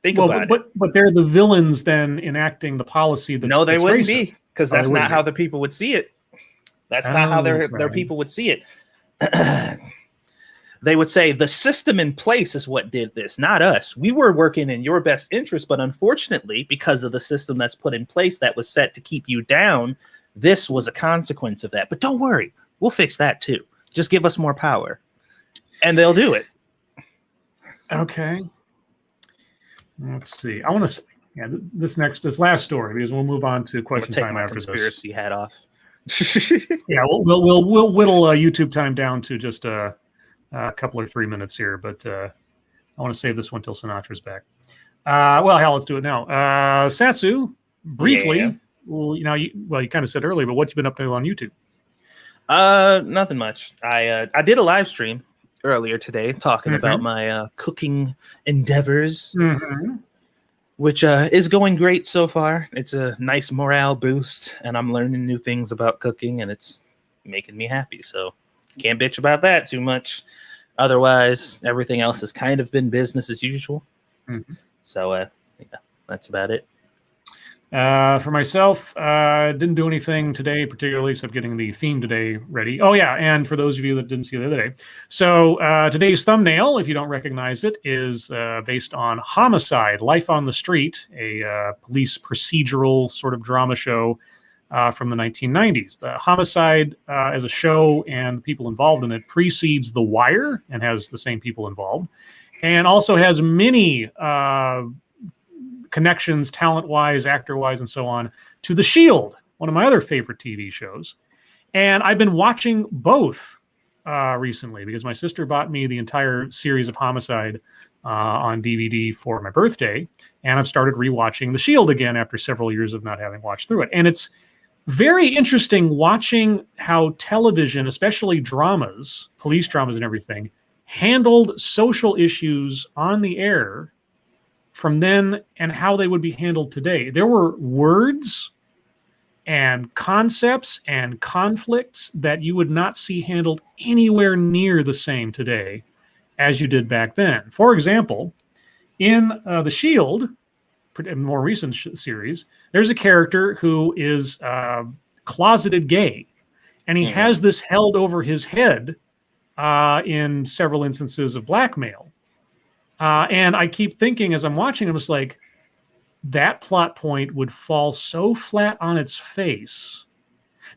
Think Well, about it. but they're the villains then enacting the policy. No, they that's wouldn't racist. be, because Oh, they that's wouldn't not how be. the people would see it. That's not how their right. people would see it. They would say the system in place is what did this, not us. We were working in your best interest, but unfortunately, because of the system that's put in place that was set to keep you down, this was a consequence of that. But don't worry, we'll fix that too. Just give us more power, and they'll do it. Okay. Let's see. I want to. Yeah, this last story, because we'll move on to I'm gonna question take time my after this. conspiracy hat off. Yeah, we'll whittle YouTube time down to just a couple or 3 minutes here, but I want to save this one till Sinatra's back. Well, hell, let's do it now. Satsu, briefly. Yeah. Well, you kind of said earlier, but what you been up to on YouTube? Nothing much. I did a live stream earlier today talking Mm-hmm. about my cooking endeavors, Mm-hmm. which is going great so far. It's a nice morale boost, and I'm learning new things about cooking, and it's making me happy. So can't bitch about that too much. Otherwise, everything else has kind of been business as usual. Mm-hmm. So yeah, that's about it. For myself, didn't do anything today particularly, except getting the theme today ready. Oh yeah, and for those of you that didn't see the other day, so today's thumbnail, if you don't recognize it, is based on Homicide: Life on the Street, a police procedural sort of drama show from the 1990s. The Homicide as a show and the people involved in it precedes The Wire and has the same people involved, and also has many connections, talent-wise, actor-wise, and so on, to The Shield, one of my other favorite TV shows. And I've been watching both recently because my sister bought me the entire series of Homicide on DVD for my birthday, and I've started rewatching The Shield again after several years of not having watched through it. And it's very interesting watching how television, especially dramas, police dramas and everything, handled social issues on the air from then and how they would be handled today. There were words and concepts and conflicts that you would not see handled anywhere near the same today as you did back then. For example, in The Shield, a more recent series, there's a character who is closeted gay, and he has this held over his head in several instances of blackmail. And I keep thinking as I'm watching, I'm just like, that plot point would fall so flat on its face.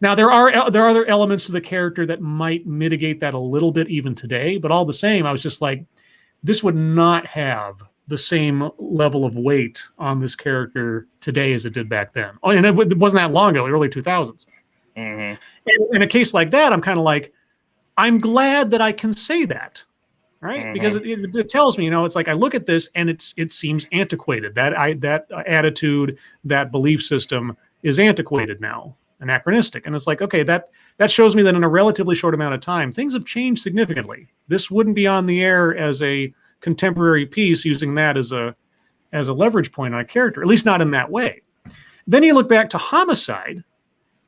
Now, there are other elements to the character that might mitigate that a little bit even today, but all the same, I was just like, this would not have the same level of weight on this character today as it did back then. Oh, and it wasn't that long ago, the early 2000s. Mm-hmm. And in a case like that, I'm kind of like, I'm glad that I can say that. Right, Mm-hmm. because it tells me, it's like I look at this and it seems antiquated. That attitude, that belief system is antiquated now, anachronistic, and it's like, okay, that shows me that in a relatively short amount of time, things have changed significantly. This wouldn't be on the air as a contemporary piece using that as a leverage point on a character, at least not in that way. Then you look back to Homicide,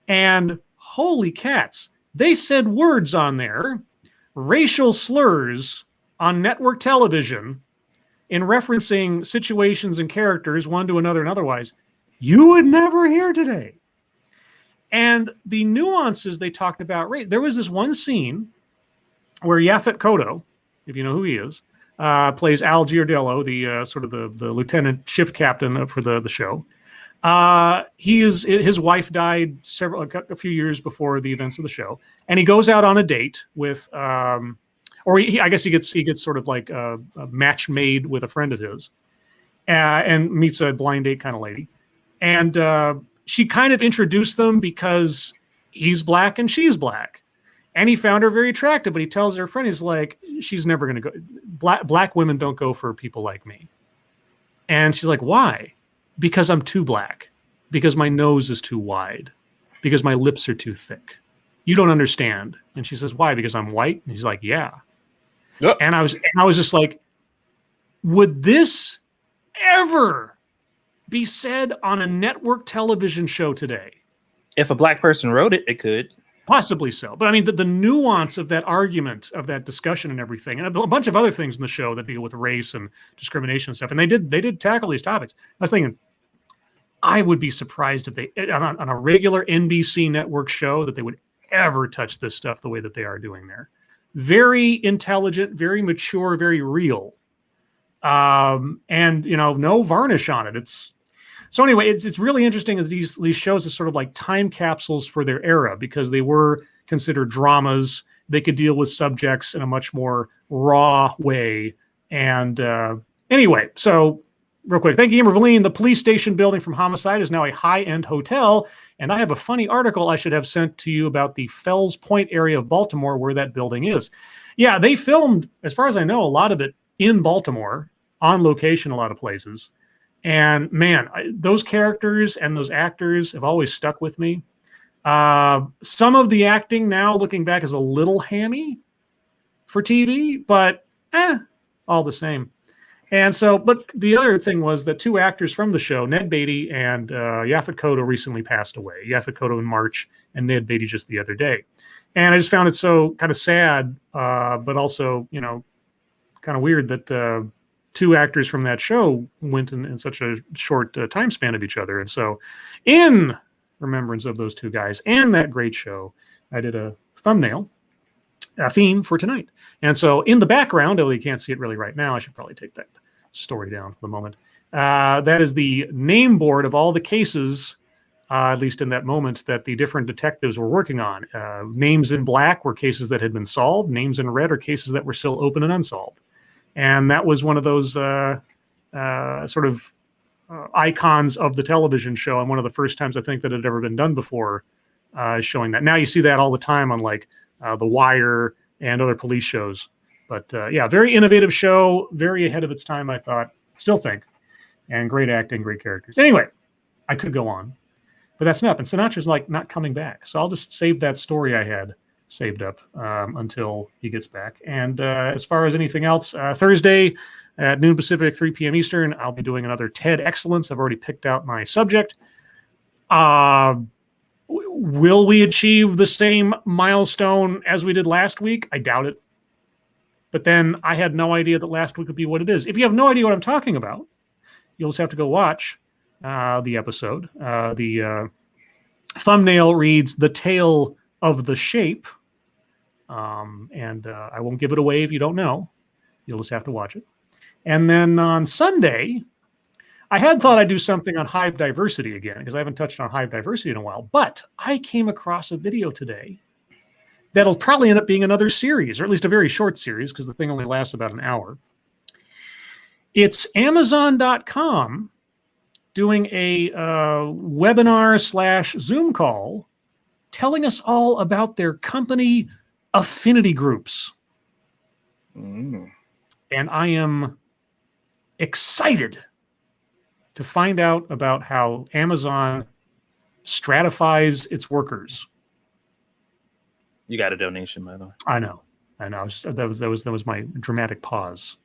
and holy cats, they said words on there, racial slurs on network television in referencing situations and characters one to another and otherwise you would never hear today. And the nuances they talked about, there was this one scene where Yaphet Kotto, if you know who he is, plays Al Giardello, the sort of the lieutenant shift captain for the show. His wife died a few years before the events of the show, and he goes out on a date with I guess he gets sort of like a match made with a friend of his, and meets a blind date kind of lady. And she kind of introduced them because he's black and she's black. And he found her very attractive, but he tells her friend, he's like, she's never going to go. Black women don't go for people like me. And she's like, why? Because I'm too black. Because my nose is too wide. Because my lips are too thick. You don't understand. And she says, why? Because I'm white? And he's like, yeah. Yep. And I was just like, would this ever be said on a network television show today? If a black person wrote it, it could. Possibly so. But I mean, the nuance of that argument, of that discussion and everything, and a bunch of other things in the show that deal with race and discrimination and stuff. And they did tackle these topics. I was thinking, I would be surprised if they, on a regular NBC network show, that they would ever touch this stuff the way that they are doing there. Very intelligent, very mature, very real. And, no varnish on it. So anyway, it's really interesting as these shows are sort of like time capsules for their era, because they were considered dramas. They could deal with subjects in a much more raw way. And anyway, so real quick, thank you, Amber Valine. The police station building from Homicide is now a high-end hotel. And I have a funny article I should have sent to you about the Fells Point area of Baltimore where that building is. Yeah, they filmed, as far as I know, a lot of it in Baltimore, on location, a lot of places. And man, those characters and those actors have always stuck with me. Some of the acting now, looking back, is a little hammy for TV, but all the same. And so, but the other thing was that two actors from the show, Ned Beatty and Yaphet Kotto, recently passed away. Yaphet Kotto in March and Ned Beatty just the other day. And I just found it so kind of sad, but also, kind of weird that two actors from that show went in such a short time span of each other. And so in remembrance of those two guys and that great show, I did a theme for tonight. And so in the background, although you can't see it really right now, I should probably take that story down for the moment. That is the name board of all the cases, at least in that moment, that the different detectives were working on. Names in black were cases that had been solved. Names in red are cases that were still open and unsolved. And that was one of those sort of icons of the television show, and one of the first times I think that it had ever been done before, showing that. Now you see that all the time on like The Wire and other police shows. But yeah, very innovative show, very ahead of its time, I thought, still think, and great acting, great characters. Anyway, I could go on, but that's enough. And Sinatra's like not coming back, so I'll just save that story I had saved up until he gets back. And as far as anything else, Thursday at noon Pacific, 3 p.m. Eastern, I'll be doing another TED Excellence. I've already picked out my subject. Will we achieve the same milestone as we did last week? I doubt it. But then I had no idea that last week would be what it is. If you have no idea what I'm talking about, you'll just have to go watch the episode. The thumbnail reads "The Tale of the Shape," and I won't give it away if you don't know. You'll just have to watch it. And then on Sunday, I had thought I'd do something on hive diversity again, because I haven't touched on hive diversity in a while. But I came across a video today that'll probably end up being another series, or at least a very short series, because the thing only lasts about an hour. It's Amazon.com doing a webinar / Zoom call telling us all about their company affinity groups. And I am excited to find out about how Amazon stratifies its workers. You got a donation, by the way. I know. That was my dramatic pause.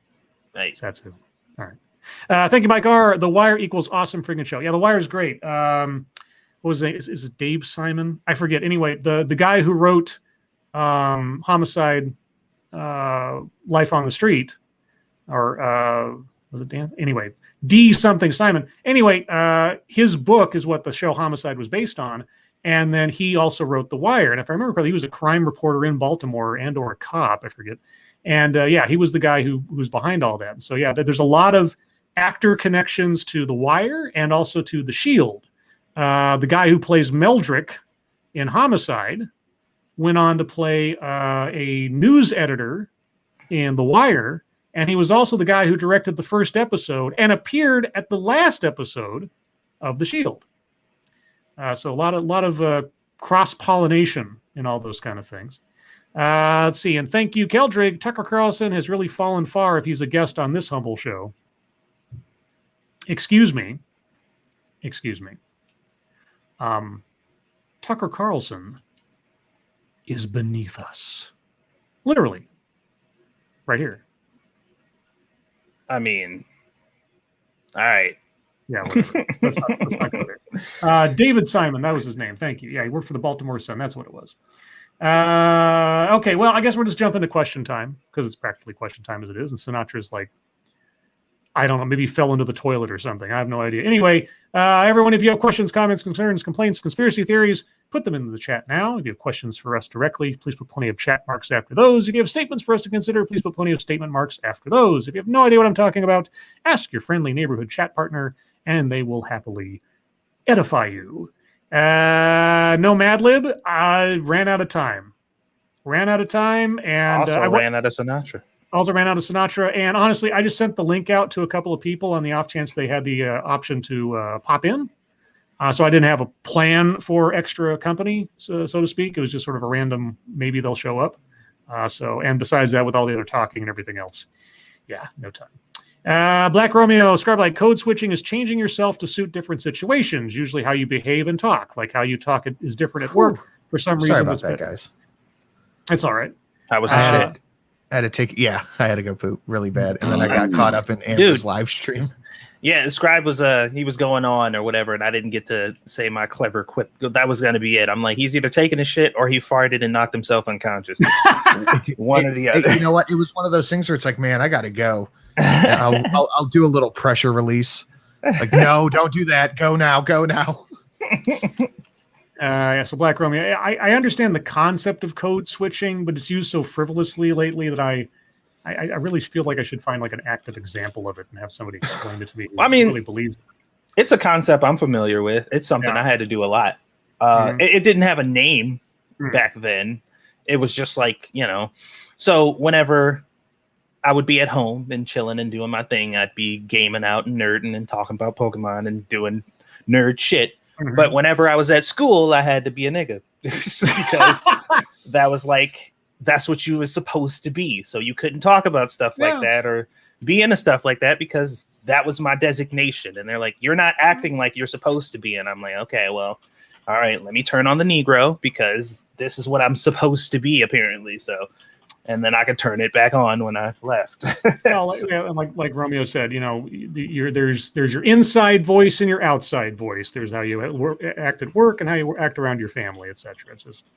Nice. Satsu. All right. Thank you, Mike R. The Wire equals awesome freaking show. Yeah, The Wire is great. What was it? Is it Dave Simon? I forget. Anyway, the guy who wrote Homicide, Life on the Street, or was it Dan? Anyway, D something Simon. Anyway, his book is what the show Homicide was based on. And then he also wrote The Wire. And if I remember correctly, he was a crime reporter in Baltimore or a cop, I forget. And yeah, he was the guy who's behind all that. So yeah, there's a lot of actor connections to The Wire and also to The Shield. The guy who plays Meldrick in Homicide went on to play a news editor in The Wire. And he was also the guy who directed the first episode and appeared at the last episode of The Shield. So a lot of cross-pollination in all those kind of things. Let's see. And thank you, Keldrig. Tucker Carlson has really fallen far if he's a guest on this humble show. Excuse me. Tucker Carlson is beneath us. Literally. right here. I mean, all right. Yeah, whatever. Let's not go there. David Simon, that was his name. Thank you. Yeah, he worked for the Baltimore Sun. That's what it was. Okay, well, I guess we'll just jump into question time because it's practically question time as it is. And Sinatra's like, I don't know, maybe fell into the toilet or something. I have no idea. Anyway, everyone, if you have questions, comments, concerns, complaints, conspiracy theories, put them into the chat now. If you have questions for us directly, please put plenty of chat marks after those. If you have statements for us to consider, please put plenty of statement marks after those. If you have no idea what I'm talking about, ask your friendly neighborhood chat partner, and they will happily edify you. No Mad Lib. I ran out of time. And Also ran out of Sinatra. Also ran out of Sinatra. And honestly, I just sent the link out to a couple of people on the off chance they had the option to pop in. So I didn't have a plan for extra company, so to speak. It was just sort of a random, maybe they'll show up. And besides that, with all the other talking and everything else, yeah, no time. Black Romeo, Scribe, like code switching is changing yourself to suit different situations, usually how you behave and talk. Like how you talk is different at work for some reason. Sorry about that, guys. It's all right. That was I shit. had to go poop really bad, and then I got caught up in Amber's live stream. Yeah, the Scribe was he was going on or whatever, and I didn't get to say my clever quip. That was going to be it. I'm like, he's either taking a shit or he farted and knocked himself unconscious. One or the other. You know what? It was one of those things where it's like, man, I got to go. I'll do a little pressure release. Like, no, don't do that. Go now. So Black Romeo, I understand the concept of code switching, but it's used so frivolously lately that I really feel like I should find like an active example of it and have somebody explain it to me. I mean, really believes it. It's a concept I'm familiar with. It's something I had to do a lot. It didn't have a name back then. It was just like, so whenever I would be at home and chilling and doing my thing, I'd be gaming out and nerding and talking about Pokemon and doing nerd shit. Mm-hmm. But whenever I was at school, I had to be a nigga because that was like, that's what you were supposed to be. So you couldn't talk about stuff like that or be into stuff like that because that was my designation. And they're like, you're not acting like you're supposed to be. And I'm like, okay, well, all right, let me turn on the Negro because this is what I'm supposed to be apparently. So, and then I could turn it back on when I left. Well, like Romeo said, there's your inside voice and your outside voice. There's how you act at work and how you act around your family, etc. It's just,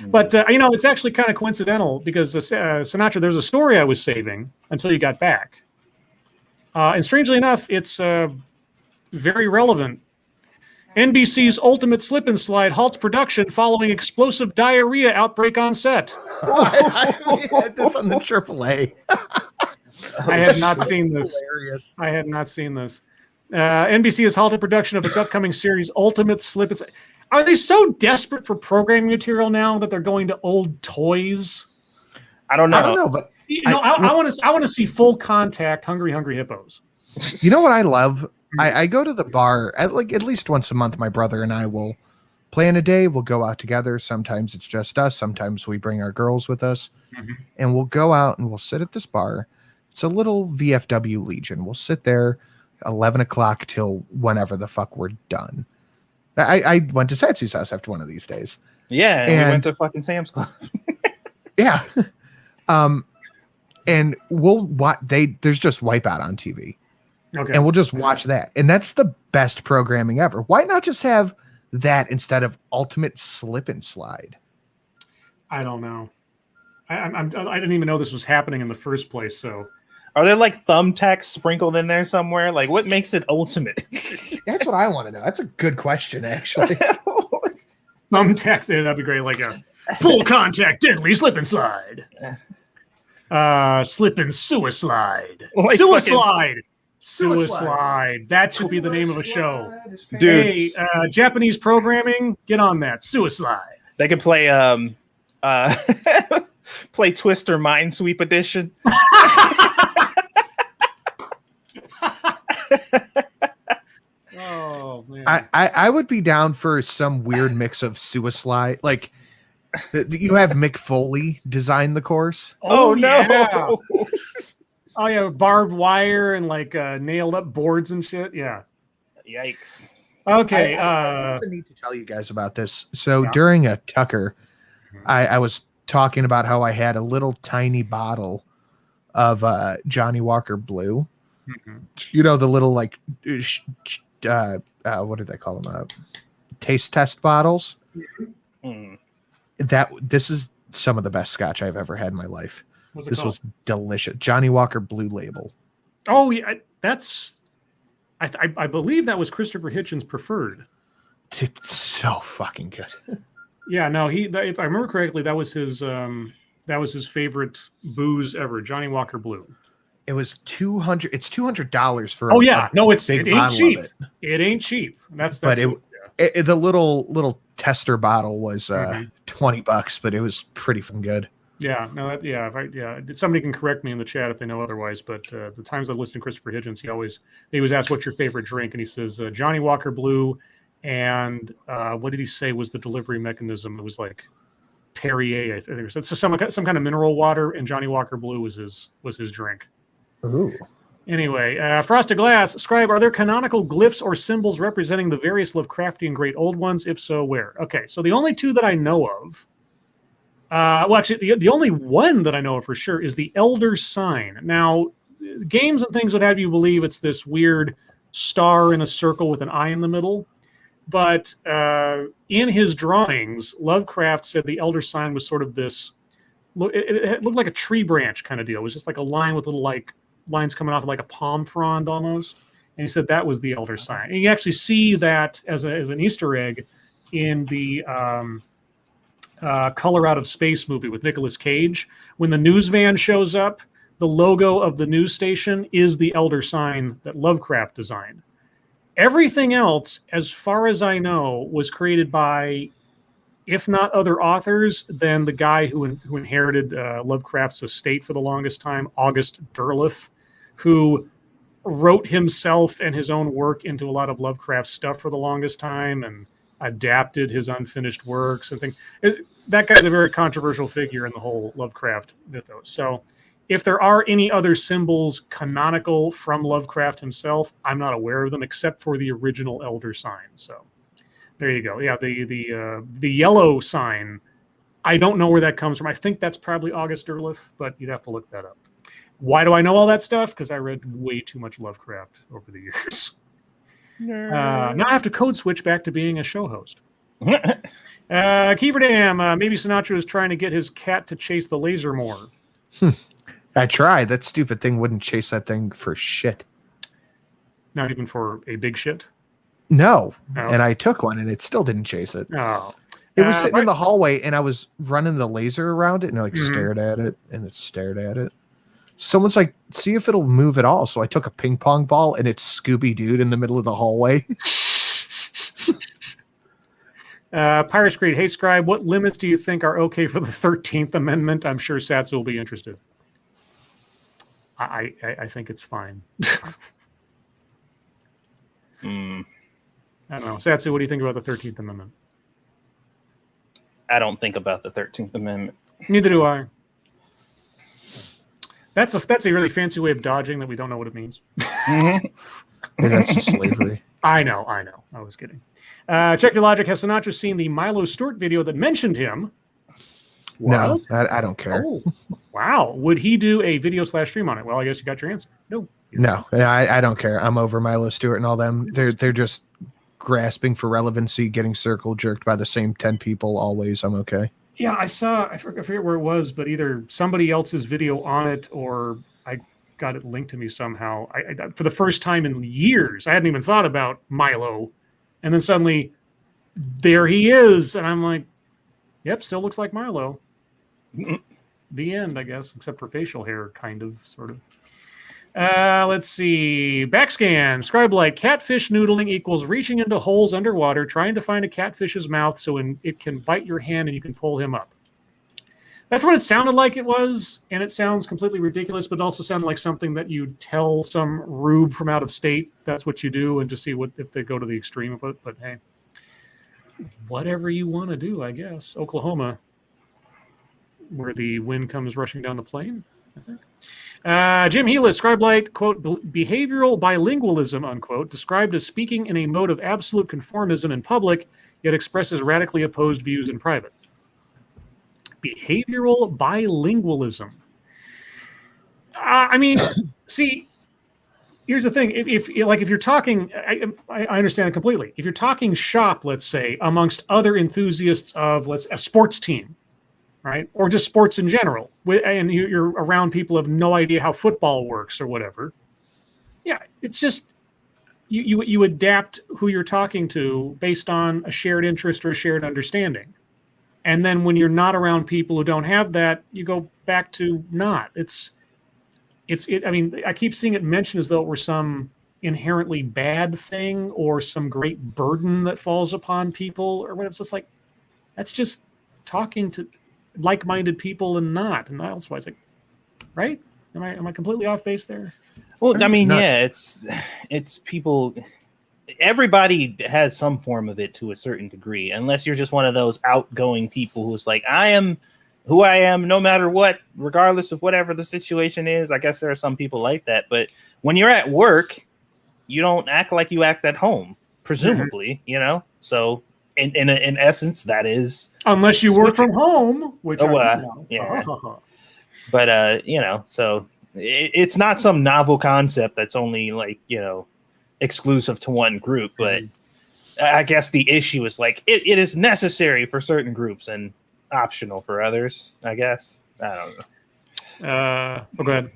but it's actually kind of coincidental because Sinatra, there's a story I was saving until you got back, and strangely enough, it's very relevant. NBC's Ultimate Slip and Slide halts production following explosive diarrhea outbreak on set. I had this on the AAA. I had not seen this. Hilarious. I had not seen this. NBC has halted production of its upcoming series, Ultimate Slip and Slide. Are they so desperate for programming material now that they're going to old toys? I don't know, but I want to see full contact, Hungry Hippos. You know what I love? I go to the bar at least once a month. My brother and I will plan a day. We'll go out together. Sometimes it's just us. Sometimes we bring our girls with us, and we'll go out and we'll sit at this bar. It's a little VFW Legion. We'll sit there 11 o'clock till whenever the fuck we're done. I went to Satsu's house after one of these days. Yeah, and we went to fucking Sam's Club. Yeah. And there's just Wipeout on TV. Okay. And we'll just watch that. And that's the best programming ever. Why not just have that instead of Ultimate Slip and Slide? I don't know. I didn't even know this was happening in the first place. So, are there like thumbtacks sprinkled in there somewhere? Like, what makes it ultimate? That's what I want to know. That's a good question, actually. Thumbtacks, that'd be great. Like a full contact, deadly slip and slide. Slip and suicide. Like Suicide. Suicide. That should be the name of a show. Dude. Hey, Japanese programming, get on that. Suicide. They could play play Twister Minesweep Edition. Oh man. I would be down for some weird mix of suicide. Like you have Mick Foley design the course. Oh no. Yeah. Oh yeah, barbed wire and like nailed up boards and shit. Yeah. Yikes. I Okay. need to tell you guys about this. So during a Tucker, I was talking about how I had a little tiny bottle of Johnny Walker Blue. Mhm. You know, the little like what did they call them? Taste test bottles. Mm. This is some of the best scotch I've ever had in my life. What's it This called? was delicious. Johnny Walker Blue Label. Oh yeah, I believe that was Christopher Hitchens' preferred. It's so fucking good. Yeah, no, if I remember correctly, that was his favorite booze ever, Johnny Walker Blue. It was $200. It's $200 for. Oh yeah, no, it big ain't bottle cheap. of it. It ain't cheap. That's But what- the little tester bottle was Mhm. $20, but it was pretty fucking good. Yeah, no, somebody can correct me in the chat if they know otherwise. But the times I listened to Christopher Hitchens, he was asked, "What's your favorite drink?" And he says Johnny Walker Blue, and what did he say was the delivery mechanism? It was like Perrier, I think it was. So some kind of mineral water, and Johnny Walker Blue was his drink. Ooh. Anyway, Frosted Glass, Scribe, are there canonical glyphs or symbols representing the various Lovecraftian great old ones? If so, where? Okay, so the only two that I know of. Well, actually, the only one that I know of for sure is the Elder Sign. Now, games and things would have you believe it's this weird star in a circle with an eye in the middle. But in his drawings, Lovecraft said the Elder Sign was sort of this. It looked like a tree branch kind of deal. It was just like a line with little like lines coming off of like a palm frond almost. And he said that was the Elder Sign. And you actually see that as an Easter egg in the Color Out of Space movie with Nicolas Cage. When the news van shows up, the logo of the news station is the Elder Sign that Lovecraft designed. Everything else, as far as I know, was created by, if not other authors, then the guy who inherited Lovecraft's estate for the longest time, August Derleth, who wrote himself and his own work into a lot of Lovecraft stuff for the longest time and adapted his unfinished works and things. That guy's a very controversial figure in the whole Lovecraft mythos. So if there are any other symbols canonical from Lovecraft himself, I'm not aware of them except for the original Elder Sign. So there you go. Yeah, the yellow sign, I don't know where that comes from. I think that's probably August Derleth, but you'd have to look that up. Why do I know all that stuff? Because I read way too much Lovecraft over the years. Now I have to code switch back to being a show host. Kiefer Dam, maybe Sinatra is trying to get his cat to chase the laser more. I tried. That stupid thing wouldn't chase that thing for shit. Not even for a big shit? No. Oh. And I took one and it still didn't chase it. Oh. It was sitting in the hallway and I was running the laser around it and I Mhm. stared at it and it stared at it. Someone's like, see if it'll move at all. So I took a ping pong ball and it's Scooby-Dooed in the middle of the hallway. Pirates Creed, hey Scribe, what limits do you think are okay for the 13th Amendment? I'm sure Satsu will be interested. I think it's fine. Mm, I don't know. Satsu, what do you think about the 13th Amendment? I don't think about the 13th Amendment. Neither do I. That's a really fancy way of dodging that we don't know what it means. Maybe that's just slavery. I know. I was kidding. Check your logic. Has Sinatra seen the Milo Stewart video that mentioned him? No, I don't care. Oh, wow. Would he do a video / stream on it? Well, I guess you got your answer. No. No, I don't care. I'm over Milo Stewart and all them. They're just grasping for relevancy, getting circle jerked by the same 10 people always. I'm okay. Yeah, I forget where it was, but either somebody else's video on it or I got it linked to me somehow. I for the first time in years, I hadn't even thought about Milo. And then suddenly there he is. And I'm like, yep, still looks like Milo. The end, I guess, except for facial hair, kind of, sort of. Let's see. Backscan. Scribe like catfish noodling equals reaching into holes underwater, trying to find a catfish's mouth so it can bite your hand and you can pull him up. That's what it sounded like it was, and it sounds completely ridiculous, but it also sounded like something that you'd tell some rube from out of state. That's what you do, and just see if they go to the extreme of it. But hey, whatever you want to do, I guess. Oklahoma, where the wind comes rushing down the plain, I think. Jim Healis, Scribe Light, quote, behavioral bilingualism, unquote, described as speaking in a mode of absolute conformism in public, yet expresses radically opposed views in private. Behavioral bilingualism. I mean, see, here's the thing. If you're talking, I understand it completely. If you're talking shop, let's say, amongst other enthusiasts of a sports team, right, or just sports in general, and you're around people who have no idea how football works or whatever. Yeah, it's just you adapt who you're talking to based on a shared interest or a shared understanding. And then when you're not around people who don't have that, you go back to not. I mean, I keep seeing it mentioned as though it were some inherently bad thing or some great burden that falls upon people or whatever. It's just like, that's just talking to like-minded people and not. And elsewise, like, right? Am I completely off base there? Well, I mean, yeah, it's people. Everybody has some form of it to a certain degree, unless you're just one of those outgoing people who's like, I am who I am no matter what, regardless of whatever the situation is. I guess there are some people like that, but when you're at work, you don't act like you act at home, presumably, you know? So in essence, that is, unless you work from home, which yeah. But you know, so it's not some novel concept that's only like, you know, exclusive to one group, but I guess the issue is like it is necessary for certain groups and optional for others, I guess. I don't know. Go ahead.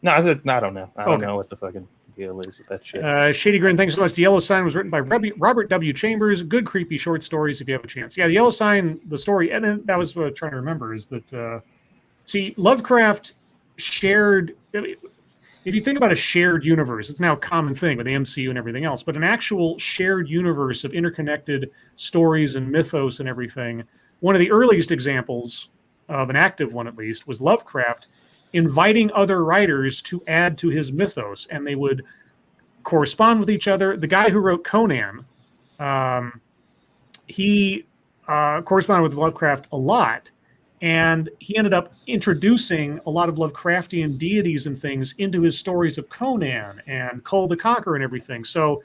No, I don't know. I don't know what the fucking deal is with that shit. Shady Grin, thanks so much. The Yellow Sign was written by Robert W. Chambers. Good, creepy short stories if you have a chance. Yeah, The Yellow Sign, the story, and then that was what I was trying to remember, is that, see, Lovecraft shared, if you think about a shared universe, it's now a common thing with the MCU and everything else, but an actual shared universe of interconnected stories and mythos and everything. One of the earliest examples of an active one, at least, was Lovecraft inviting other writers to add to his mythos, and they would correspond with each other. The guy who wrote Conan, he corresponded with Lovecraft a lot, and he ended up introducing a lot of Lovecraftian deities and things into his stories of Conan and Kull the Conqueror and everything. So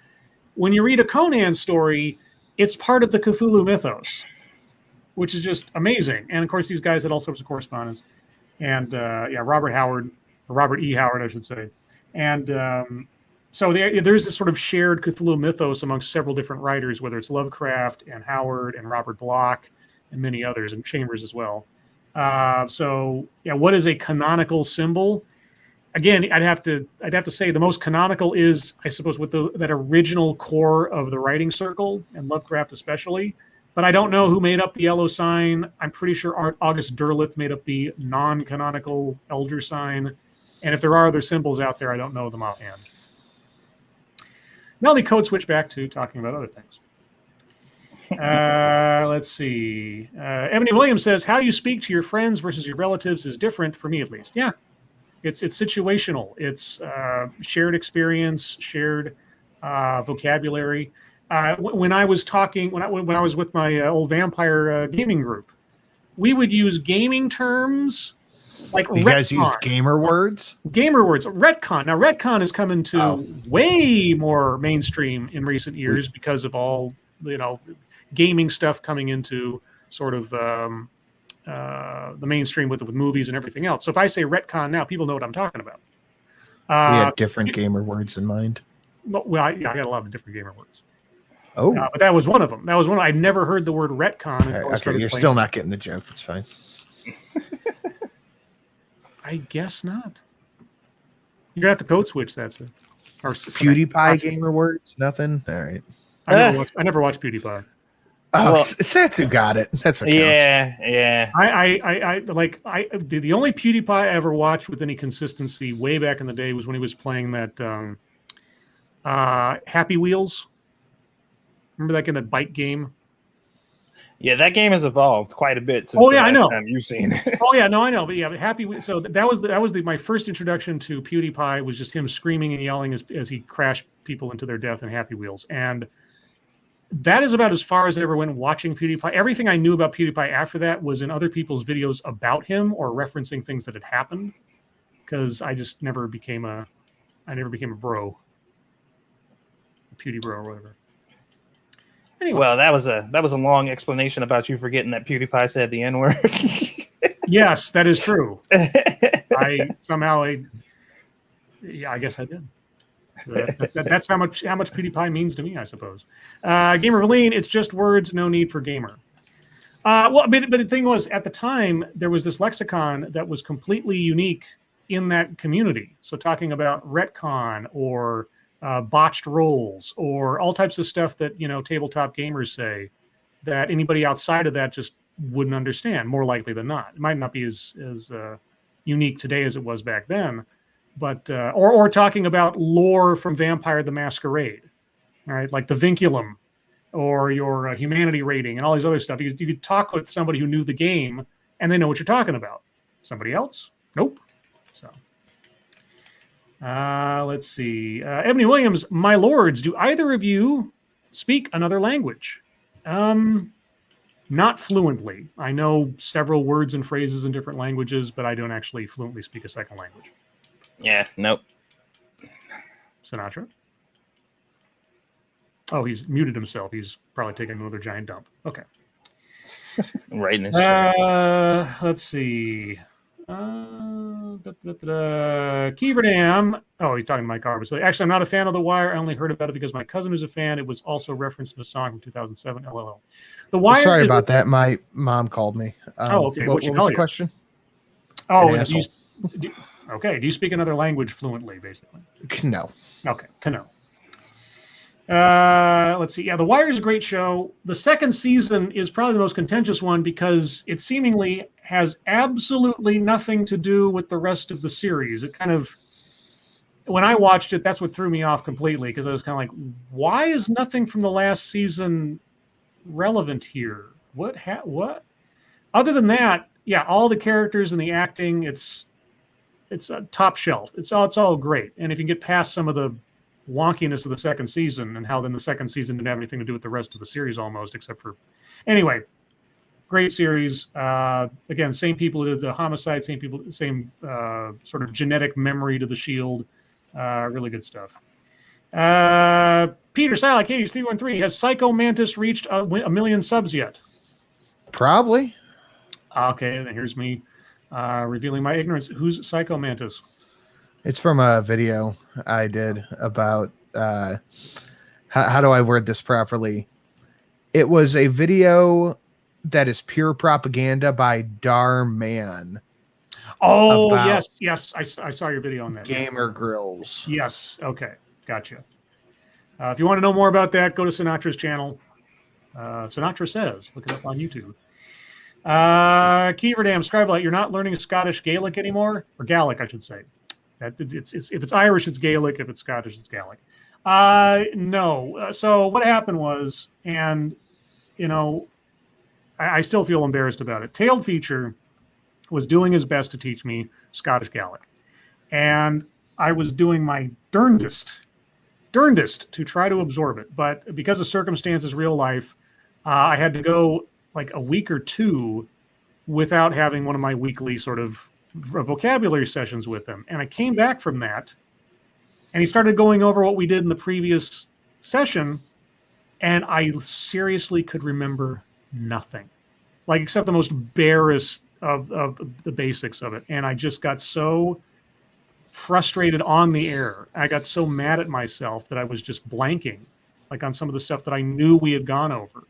when you read a Conan story, it's part of the Cthulhu mythos, which is just amazing. And of course, these guys had all sorts of correspondence. And Robert E. Howard, I should say. And so there's this sort of shared Cthulhu mythos amongst several different writers, whether it's Lovecraft and Howard and Robert Bloch and many others, and Chambers as well. What is a canonical symbol? Again, I'd have to say the most canonical is, I suppose, with that original core of the writing circle, and Lovecraft especially. But I don't know who made up the Yellow Sign. I'm pretty sure August Derleth made up the non-canonical Elder Sign. And if there are other symbols out there, I don't know them offhand. Now let me code switch back to talking about other things. Let's see. Ebony Williams says, how you speak to your friends versus your relatives is different, for me at least. Yeah, it's situational. It's shared experience, shared vocabulary. When I was talking, when I was with my old vampire gaming group, we would use gaming terms like you guys use gamer words. Gamer words. Retcon. Now, retcon has come into way more mainstream in recent years because of all gaming stuff coming into sort of the mainstream with movies and everything else. So if I say retcon now, people know what I'm talking about. We had different gamer words in mind. Well, I got a lot of different gamer words. Oh, but that was one of them. I'd never heard the word retcon. Okay, you're still not getting the joke. It's fine. I guess not. You're gonna have to code switch that, sir. Or PewDiePie gamer words? Nothing. All right. I never watched PewDiePie. Oh, Satsu got it. That's what counts. Yeah. The only PewDiePie I ever watched with any consistency way back in the day was when he was playing that Happy Wheels. Remember that game, that bike game? Yeah, that game has evolved quite a bit since I know. time you've seen it. Oh yeah, no, I know. But yeah, Happy. So that was my first introduction to PewDiePie. Was just him screaming and yelling as he crashed people into their death in Happy Wheels, and that is about as far as I ever went watching PewDiePie. Everything I knew about PewDiePie after that was in other people's videos about him or referencing things that had happened, because I just never became a bro, a PewDie bro or whatever. Anyway. Well, that was a long explanation about you forgetting that PewDiePie said the N-word. Yes, that is true. I guess I did. That's how much PewDiePie means to me, I suppose. Gamer Valine, it's just words, no need for gamer. But the thing was, at the time, there was this lexicon that was completely unique in that community. So talking about retcon or botched rolls or all types of stuff that, tabletop gamers say that anybody outside of that just wouldn't understand, more likely than not. It might not be as unique today as it was back then, but or talking about lore from Vampire the Masquerade, right? Like the vinculum or your humanity rating and all these other stuff. You could talk with somebody who knew the game and they know what you're talking about. Somebody else? Nope. So let's see. Ebony Williams, my lords, do either of you speak another language? Not fluently. I know several words and phrases in different languages, but I don't actually fluently speak a second language. Yeah, nope. Sinatra? Oh, he's muted himself. He's probably taking another giant dump. Okay. Right in this. Let's see. Keeverdam. Oh, he's talking to Mike Arbus. Actually, I'm not a fan of The Wire. I only heard about it because my cousin is a fan. It was also referenced in a song from 2007. LOL. The Wire. Sorry about that. My mom called me. Okay. What was the question? Oh, An do you speak another language fluently, basically? No. Okay. Kano. Let's see. Yeah, The Wire is a great show. The second season is probably the most contentious one because it seemingly has absolutely nothing to do with the rest of the series. It kind of, when I watched it, that's what threw me off completely because I was kind of like, why is nothing from the last season relevant here? What? Other than that, yeah, all the characters and the acting, it's a top shelf. It's all great. And if you get past some of the wonkiness of the second season and how then the second season didn't have anything to do with the rest of the series almost, except for, anyway, great series. Again, same people who did the Homicide, same sort of genetic memory to the Shield. Really good stuff. Peter Silak, 313, has Psycho Mantis reached a million subs yet? Probably. Okay, then here's me revealing my ignorance. Who's Psycho Mantis? It's from a video I did about how do I word this properly? It was a video that is pure propaganda by Darman. Oh, yes. I saw your video on that. Gamer Grills. Yes. Okay. Gotcha. If you want to know more about that, go to Sinatra's channel. Sinatra Says. Look it up on YouTube. Keeverdam, Scribe, you're not learning Scottish Gaelic anymore? Or Gaelic, I should say. It's if it's Irish, it's Gaelic. If it's Scottish, it's Gaelic. No. So what happened was, and I still feel embarrassed about it. Tailed Feature was doing his best to teach me Scottish Gaelic, and I was doing my darndest to try to absorb it. But because of circumstances, real life, I had to go like a week or two without having one of my weekly sort of vocabulary sessions with him. And I came back from that and he started going over what we did in the previous session. And I seriously could remember nothing, like except the most barest of the basics of it. And I just got so frustrated on the air. I got so mad at myself that I was just blanking, like on some of the stuff that I knew we had gone over.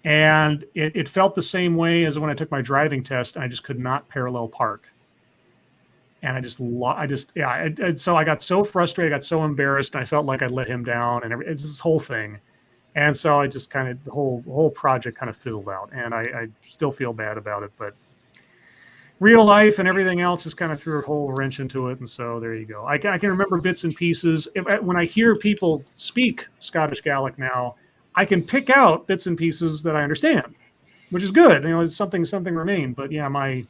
And it felt the same way as when I took my driving test. And I just could not parallel park. And so I got so frustrated, I got so embarrassed, and I felt like I let him down, and it's this whole thing. And so I just kind of, the whole project kind of fizzled out, and I still feel bad about it. But real life and everything else just kind of threw a whole wrench into it. And so there you go. I can remember bits and pieces. When I hear people speak Scottish Gaelic now, I can pick out bits and pieces that I understand, which is good. It's something remained. But yeah, my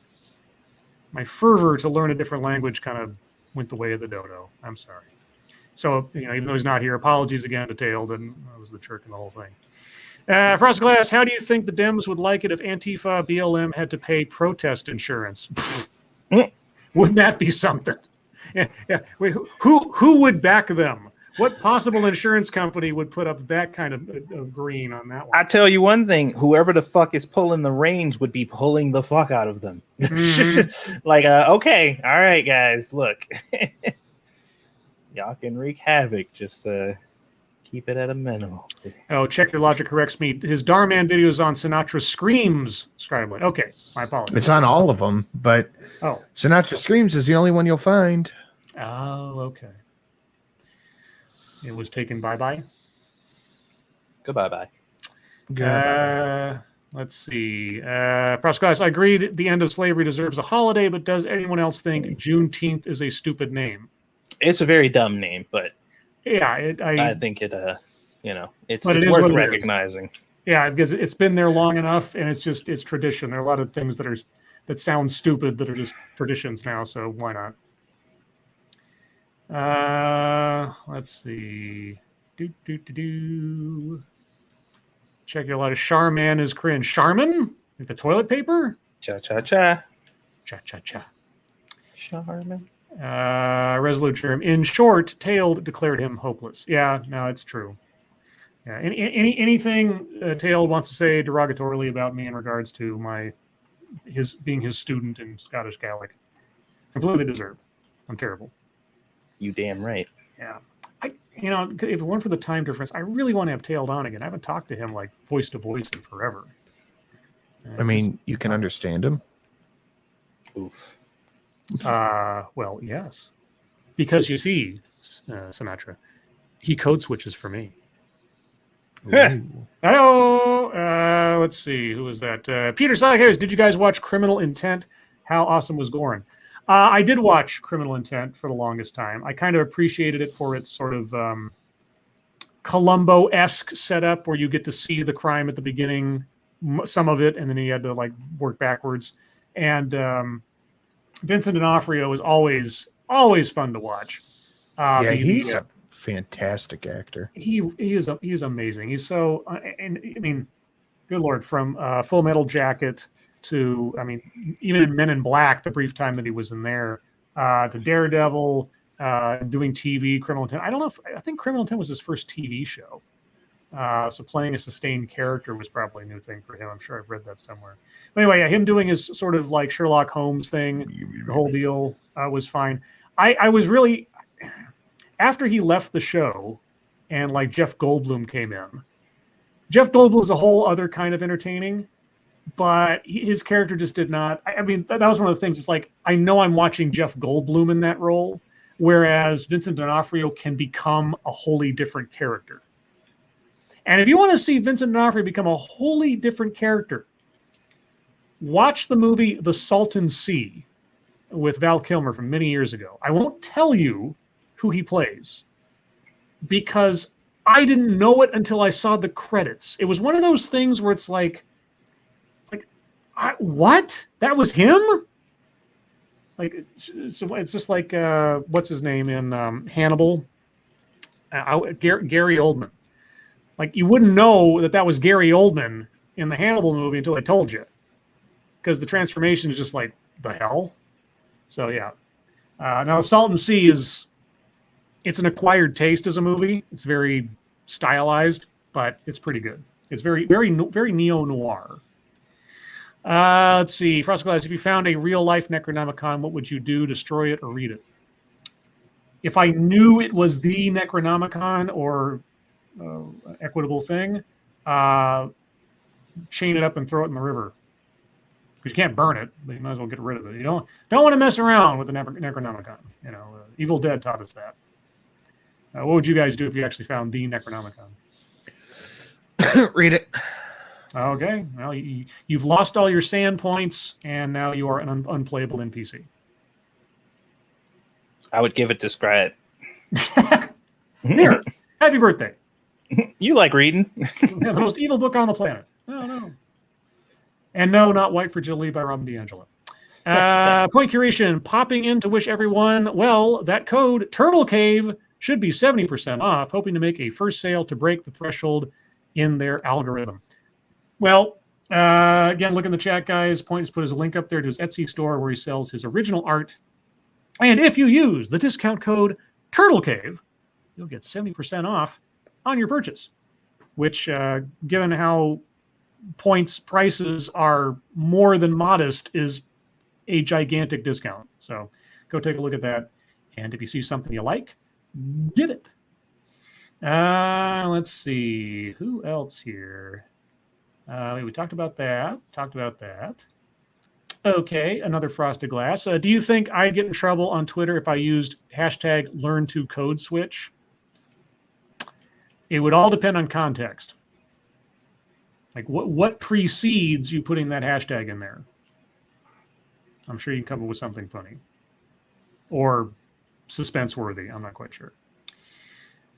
fervor to learn a different language kind of went the way of the dodo. I'm sorry. So, even though he's not here, apologies again to Tailed, and I was the jerk in the whole thing. Frost Glass, how do you think the Dems would like it if Antifa BLM had to pay protest insurance? Wouldn't that be something? Yeah. Wait, who would back them? What possible insurance company would put up that kind of green on that one? I tell you one thing: whoever the fuck is pulling the reins would be pulling the fuck out of them. Like, okay, all right, guys, look, y'all can wreak havoc. Just keep it at a minimum. Oh, check your logic corrects me. His Darman video is on Sinatra Screams. Scribe. Okay, my apologies. It's on all of them, but Sinatra Screams is the only one you'll find. Oh, okay. It was taken bye-bye. Goodbye. Let's see. Proscos, I agree that the end of slavery deserves a holiday, but does anyone else think Juneteenth is a stupid name? It's a very dumb name, but yeah, I think it, it's it is worth what it recognizing. Yeah, because it's been there long enough, and it's tradition. There are a lot of things that sound stupid that are just traditions now. So why not? Let's see. Check your lot of Charman is cringe. Charmin? Like the toilet paper? Cha-cha-cha. Cha-cha-cha. Charmin. Resolute Germ. In short, Tailed declared him hopeless. Yeah, no, it's true. Yeah, anything Tailed wants to say derogatorily about me in regards to his being his student in Scottish Gaelic, completely deserved. I'm terrible. You damn right. Yeah. If it weren't for the time difference, I really want to have Tailed on again. I haven't talked to him like voice to voice in forever. I mean, you can understand him. Oof. Well, yes. Because you see, Sinatra, he code switches for me. Hello. Let's see. Who was that? Peter Salikers, did you guys watch Criminal Intent? How awesome was Goran? I did watch Criminal Intent for the longest time. I kind of appreciated it for its sort of Columbo-esque setup where you get to see the crime at the beginning, some of it, and then you had to like work backwards. And Vincent D'Onofrio is always fun to watch. He's a fantastic actor. He is amazing. He's so and I mean, good Lord, from Full Metal Jacket to, I mean, even in Men in Black, the brief time that he was in there, to Daredevil, doing TV, Criminal Intent. I think Criminal Intent was his first TV show. So playing a sustained character was probably a new thing for him. I'm sure I've read that somewhere. But anyway, yeah, him doing his sort of like Sherlock Holmes thing, the whole deal was fine. I was really, after he left the show and like Jeff Goldblum came in, Jeff Goldblum was a whole other kind of entertaining. But his character just did not. I mean, that was one of the things. It's like, I know I'm watching Jeff Goldblum in that role, whereas Vincent D'Onofrio can become a wholly different character. And if you want to see Vincent D'Onofrio become a wholly different character, watch the movie The Salton Sea with Val Kilmer from many years ago. I won't tell you who he plays because I didn't know it until I saw the credits. It was one of those things where it's like, what? That was him? Like, it's just like what's his name in Hannibal? Gary Oldman. Like, you wouldn't know that was Gary Oldman in the Hannibal movie until I told you, because the transformation is just like, the hell. So yeah. Now, Salton Sea it's an acquired taste as a movie. It's very stylized, but it's pretty good. It's very neo-noir. Let's see. Frost Glass, if you found a real-life Necronomicon, what would you do? Destroy it or read it? If I knew it was the Necronomicon or equitable thing, chain it up and throw it in the river. Because you can't burn it, but you might as well get rid of it. You don't want to mess around with the Necronomicon. Evil Dead taught us that. What would you guys do if you actually found the Necronomicon? Read it. Okay. Well, you've lost all your sand points, and now you are an unplayable NPC. I would give it to Scribe. Here, happy birthday. You like reading? The most evil book on the planet. No. And no, not White Fragility by Robin DiAngelo. Point curation, popping in to wish everyone, well, that code, Turtle Cave, should be 70% off, hoping to make a first sale to break the threshold in their algorithm. Well, again, look in the chat, guys. Point has put his link up there to his Etsy store where he sells his original art. And if you use the discount code Turtle Cave, you'll get 70% off on your purchase, which, given how points prices are more than modest, is a gigantic discount. So go take a look at that. And if you see something you like, get it. Let's see. Who else here? We talked about that. Okay, another frosted glass. Do you think I'd get in trouble on Twitter if I used hashtag learn to code switch? It would all depend on context. Like what precedes you putting that hashtag in there? I'm sure you can come up with something funny or suspense worthy. I'm not quite sure.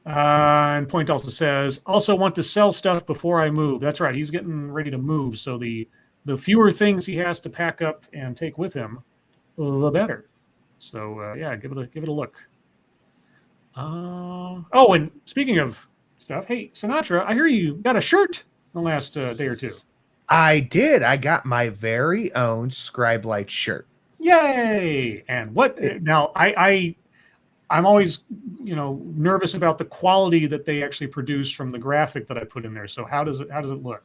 And Point also says, also want to sell stuff before I move. That's right. He's getting ready to move. So the fewer things he has to pack up and take with him, the better. So yeah, give it a look. Oh, and speaking of stuff, hey, Sinatra, I hear you got a shirt in the last day or two. I did. I got my very own Scribe Light shirt. Yay! And what now? I'm always, nervous about the quality that they actually produce from the graphic that I put in there. So how does it look?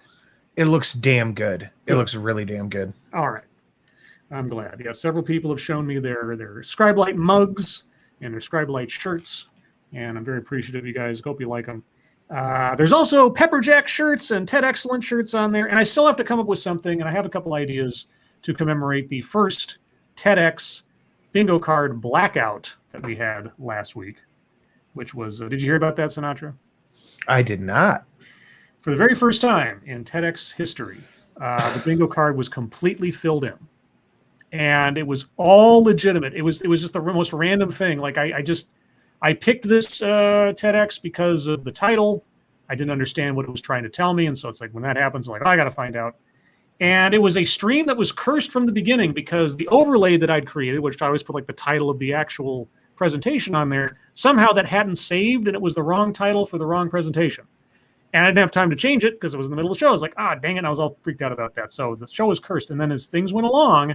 It looks damn good. It looks really damn good. All right. I'm glad. Yeah, several people have shown me their Scribe Light mugs and their Scribe Light shirts, and I'm very appreciative of you guys. Hope you like them. There's also Pepperjack shirts and Ted Excellent shirts on there, and I still have to come up with something, and I have a couple ideas to commemorate the first TEDx bingo card blackout that we had last week, which was, did you hear about that, Sinatra? I did not. For the very first time in TEDx history, the bingo card was completely filled in. And it was all legitimate. It was just the most random thing. Like I picked this TEDx because of the title. I didn't understand what it was trying to tell me. And so it's like when that happens, I'm like, I got to find out. And it was a stream that was cursed from the beginning because the overlay that I'd created, which I always put like the title of the actual presentation on there, somehow that hadn't saved and it was the wrong title for the wrong presentation. And I didn't have time to change it because it was in the middle of the show. I was like, dang it. And I was all freaked out about that. So the show was cursed. And then as things went along,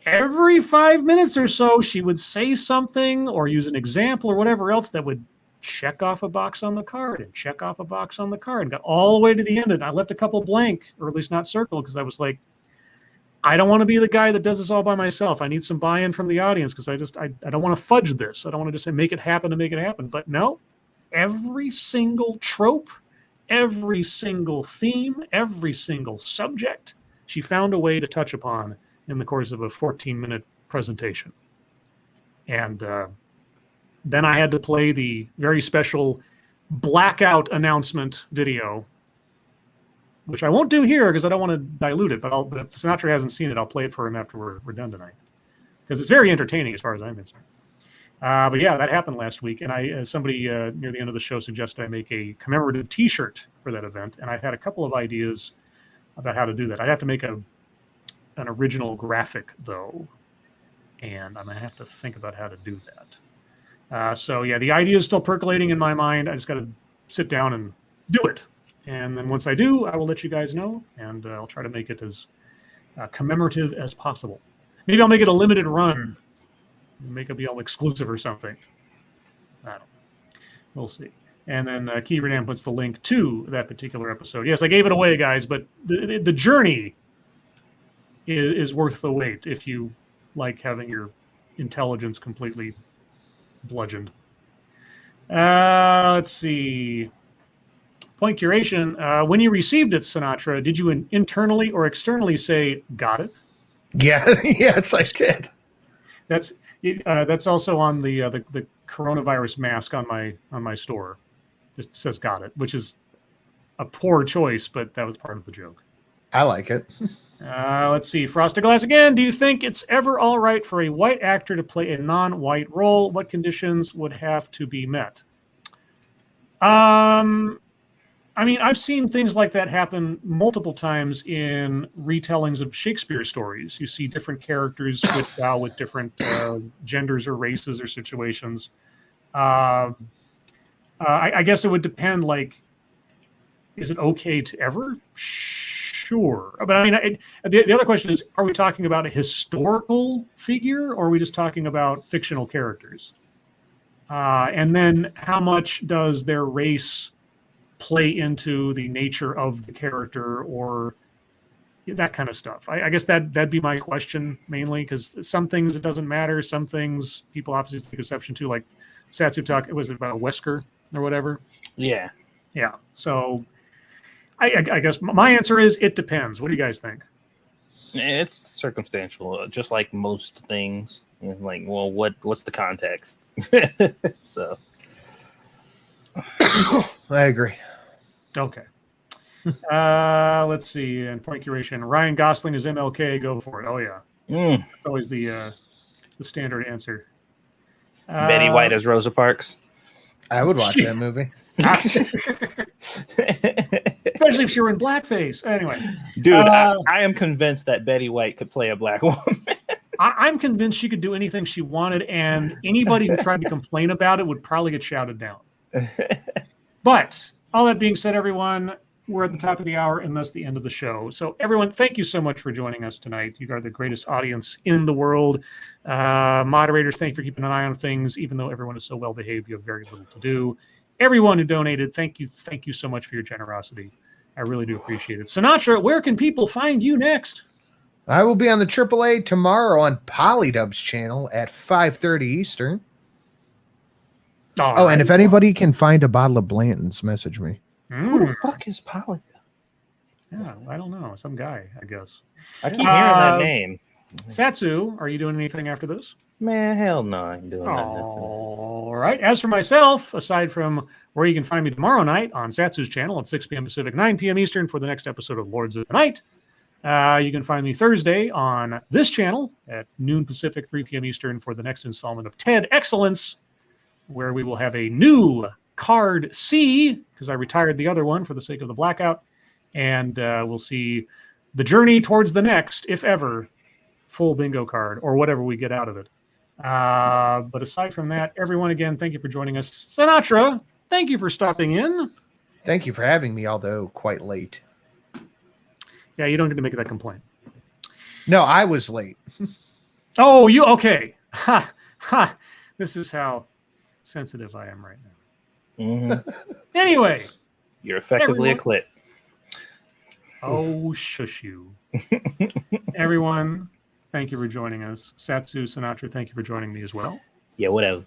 every 5 minutes or so, she would say something or use an example or whatever else that would check off a box on the card and check off a box on the card and got all the way to the end. And I left a couple blank, or at least not circled, because I was like, I don't want to be the guy that does this all by myself. I need some buy-in from the audience because I don't want to fudge this. I don't want to just make it happen to make it happen. But no, every single trope, every single theme, every single subject, she found a way to touch upon in the course of a 14-minute presentation. And then I had to play the very special blackout announcement video, which I won't do here because I don't want to dilute it, but if Sinatra hasn't seen it, I'll play it for him after we're done tonight. Because it's very entertaining as far as I'm concerned. But yeah, that happened last week, and somebody near the end of the show suggested I make a commemorative T-shirt for that event, and I had a couple of ideas about how to do that. I'd have to make an original graphic, though, and I'm going to have to think about how to do that. So yeah, the idea is still percolating in my mind. I just got to sit down and do it. And then once I do, I will let you guys know, and I'll try to make it as commemorative as possible. Maybe I'll make it a limited run. Make it be all exclusive or something. I don't know. We'll see. And then Keyverdan puts the link to that particular episode. Yes, I gave it away, guys, but the journey is worth the wait if you like having your intelligence completely bludgeoned. Let's see. Point curation. When you received it, Sinatra, did you internally or externally say, got it? Yeah, yes, I did. That's also on the coronavirus mask on my store. Just says got it, which is a poor choice, but that was part of the joke. I like it. Let's see. Frosted Glass again. Do you think it's ever all right for a white actor to play a non-white role? What conditions would have to be met? I mean, I've seen things like that happen multiple times in retellings of Shakespeare stories. You see different characters switched out with different genders or races or situations. I guess it would depend, like, is it okay to ever? Sure. But I mean, the other question is, are we talking about a historical figure or are we just talking about fictional characters? And then how much does their race play into the nature of the character or that kind of stuff? I guess that'd be my question mainly, because some things it doesn't matter. Some things people obviously take exception to, like Satsu talk. It was about a Wesker or whatever. Yeah. Yeah. So I guess my answer is it depends. What do you guys think? It's circumstantial, just like most things. Like, well, what's the context? So I agree. Okay. Let's see. And point curation. Ryan Gosling is MLK. Go for it. Oh yeah. It's always the standard answer. Betty White as Rosa Parks. I would watch that movie. Especially if she were in blackface. Anyway, Dude, I am convinced that Betty White could play a black woman. I'm convinced she could do anything she wanted, and anybody who tried to complain about it would probably get shouted down. But all that being said, everyone, we're at the top of the hour, and thus the end of the show. So, everyone, thank you so much for joining us tonight. You are the greatest audience in the world. Moderators, thank you for keeping an eye on things. Even though everyone is so well behaved, you have very little to do. Everyone who donated, thank you so much for your generosity. I really do appreciate it. Sinatra, where can people find you next? I will be on the AAA tomorrow on Polydub's channel at 5:30 Eastern. And if anybody can find a bottle of Blanton's, message me. Who the fuck is Polly? Yeah, I don't know. Some guy, I guess. I keep hearing that name. Satsu, are you doing anything after this? Man, hell no, I ain't doing nothing. All right. As for myself, aside from where you can find me tomorrow night on Satsu's channel at 6 p.m. Pacific, 9 p.m. Eastern for the next episode of Lords of the Night, you can find me Thursday on this channel at noon Pacific, 3 p.m. Eastern for the next installment of TED Excellence, where we will have a new card C, because I retired the other one for the sake of the blackout, and we'll see the journey towards the next, if ever, full bingo card or whatever we get out of it. But aside from that, everyone, again, thank you for joining us. Sinatra, thank you for stopping in. Thank you for having me, although quite late. Yeah, you don't get to make that complaint. No, I was late. Oh, you okay? Ha ha! This is how sensitive I am right now. Mm-hmm. Anyway, You're effectively everyone. a clit. Oh, shush you. Everyone, thank you for joining us. Satsu, Sinatra, thank you for joining me as well. Yeah, whatever.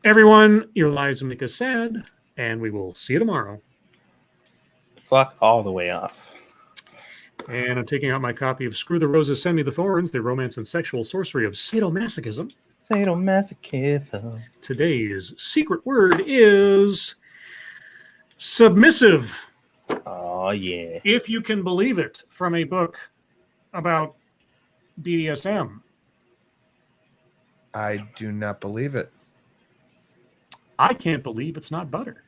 Everyone, your lives will make us sad, and we will see you tomorrow. Fuck all the way off. And I'm taking out my copy of Screw the Roses, Send Me the Thorns, the romance and sexual sorcery of sadomasochism. Sadomasochism. Today's secret word is submissive. Oh, yeah. If you can believe it, from a book about BDSM. I do not believe it. I can't believe it's not butter.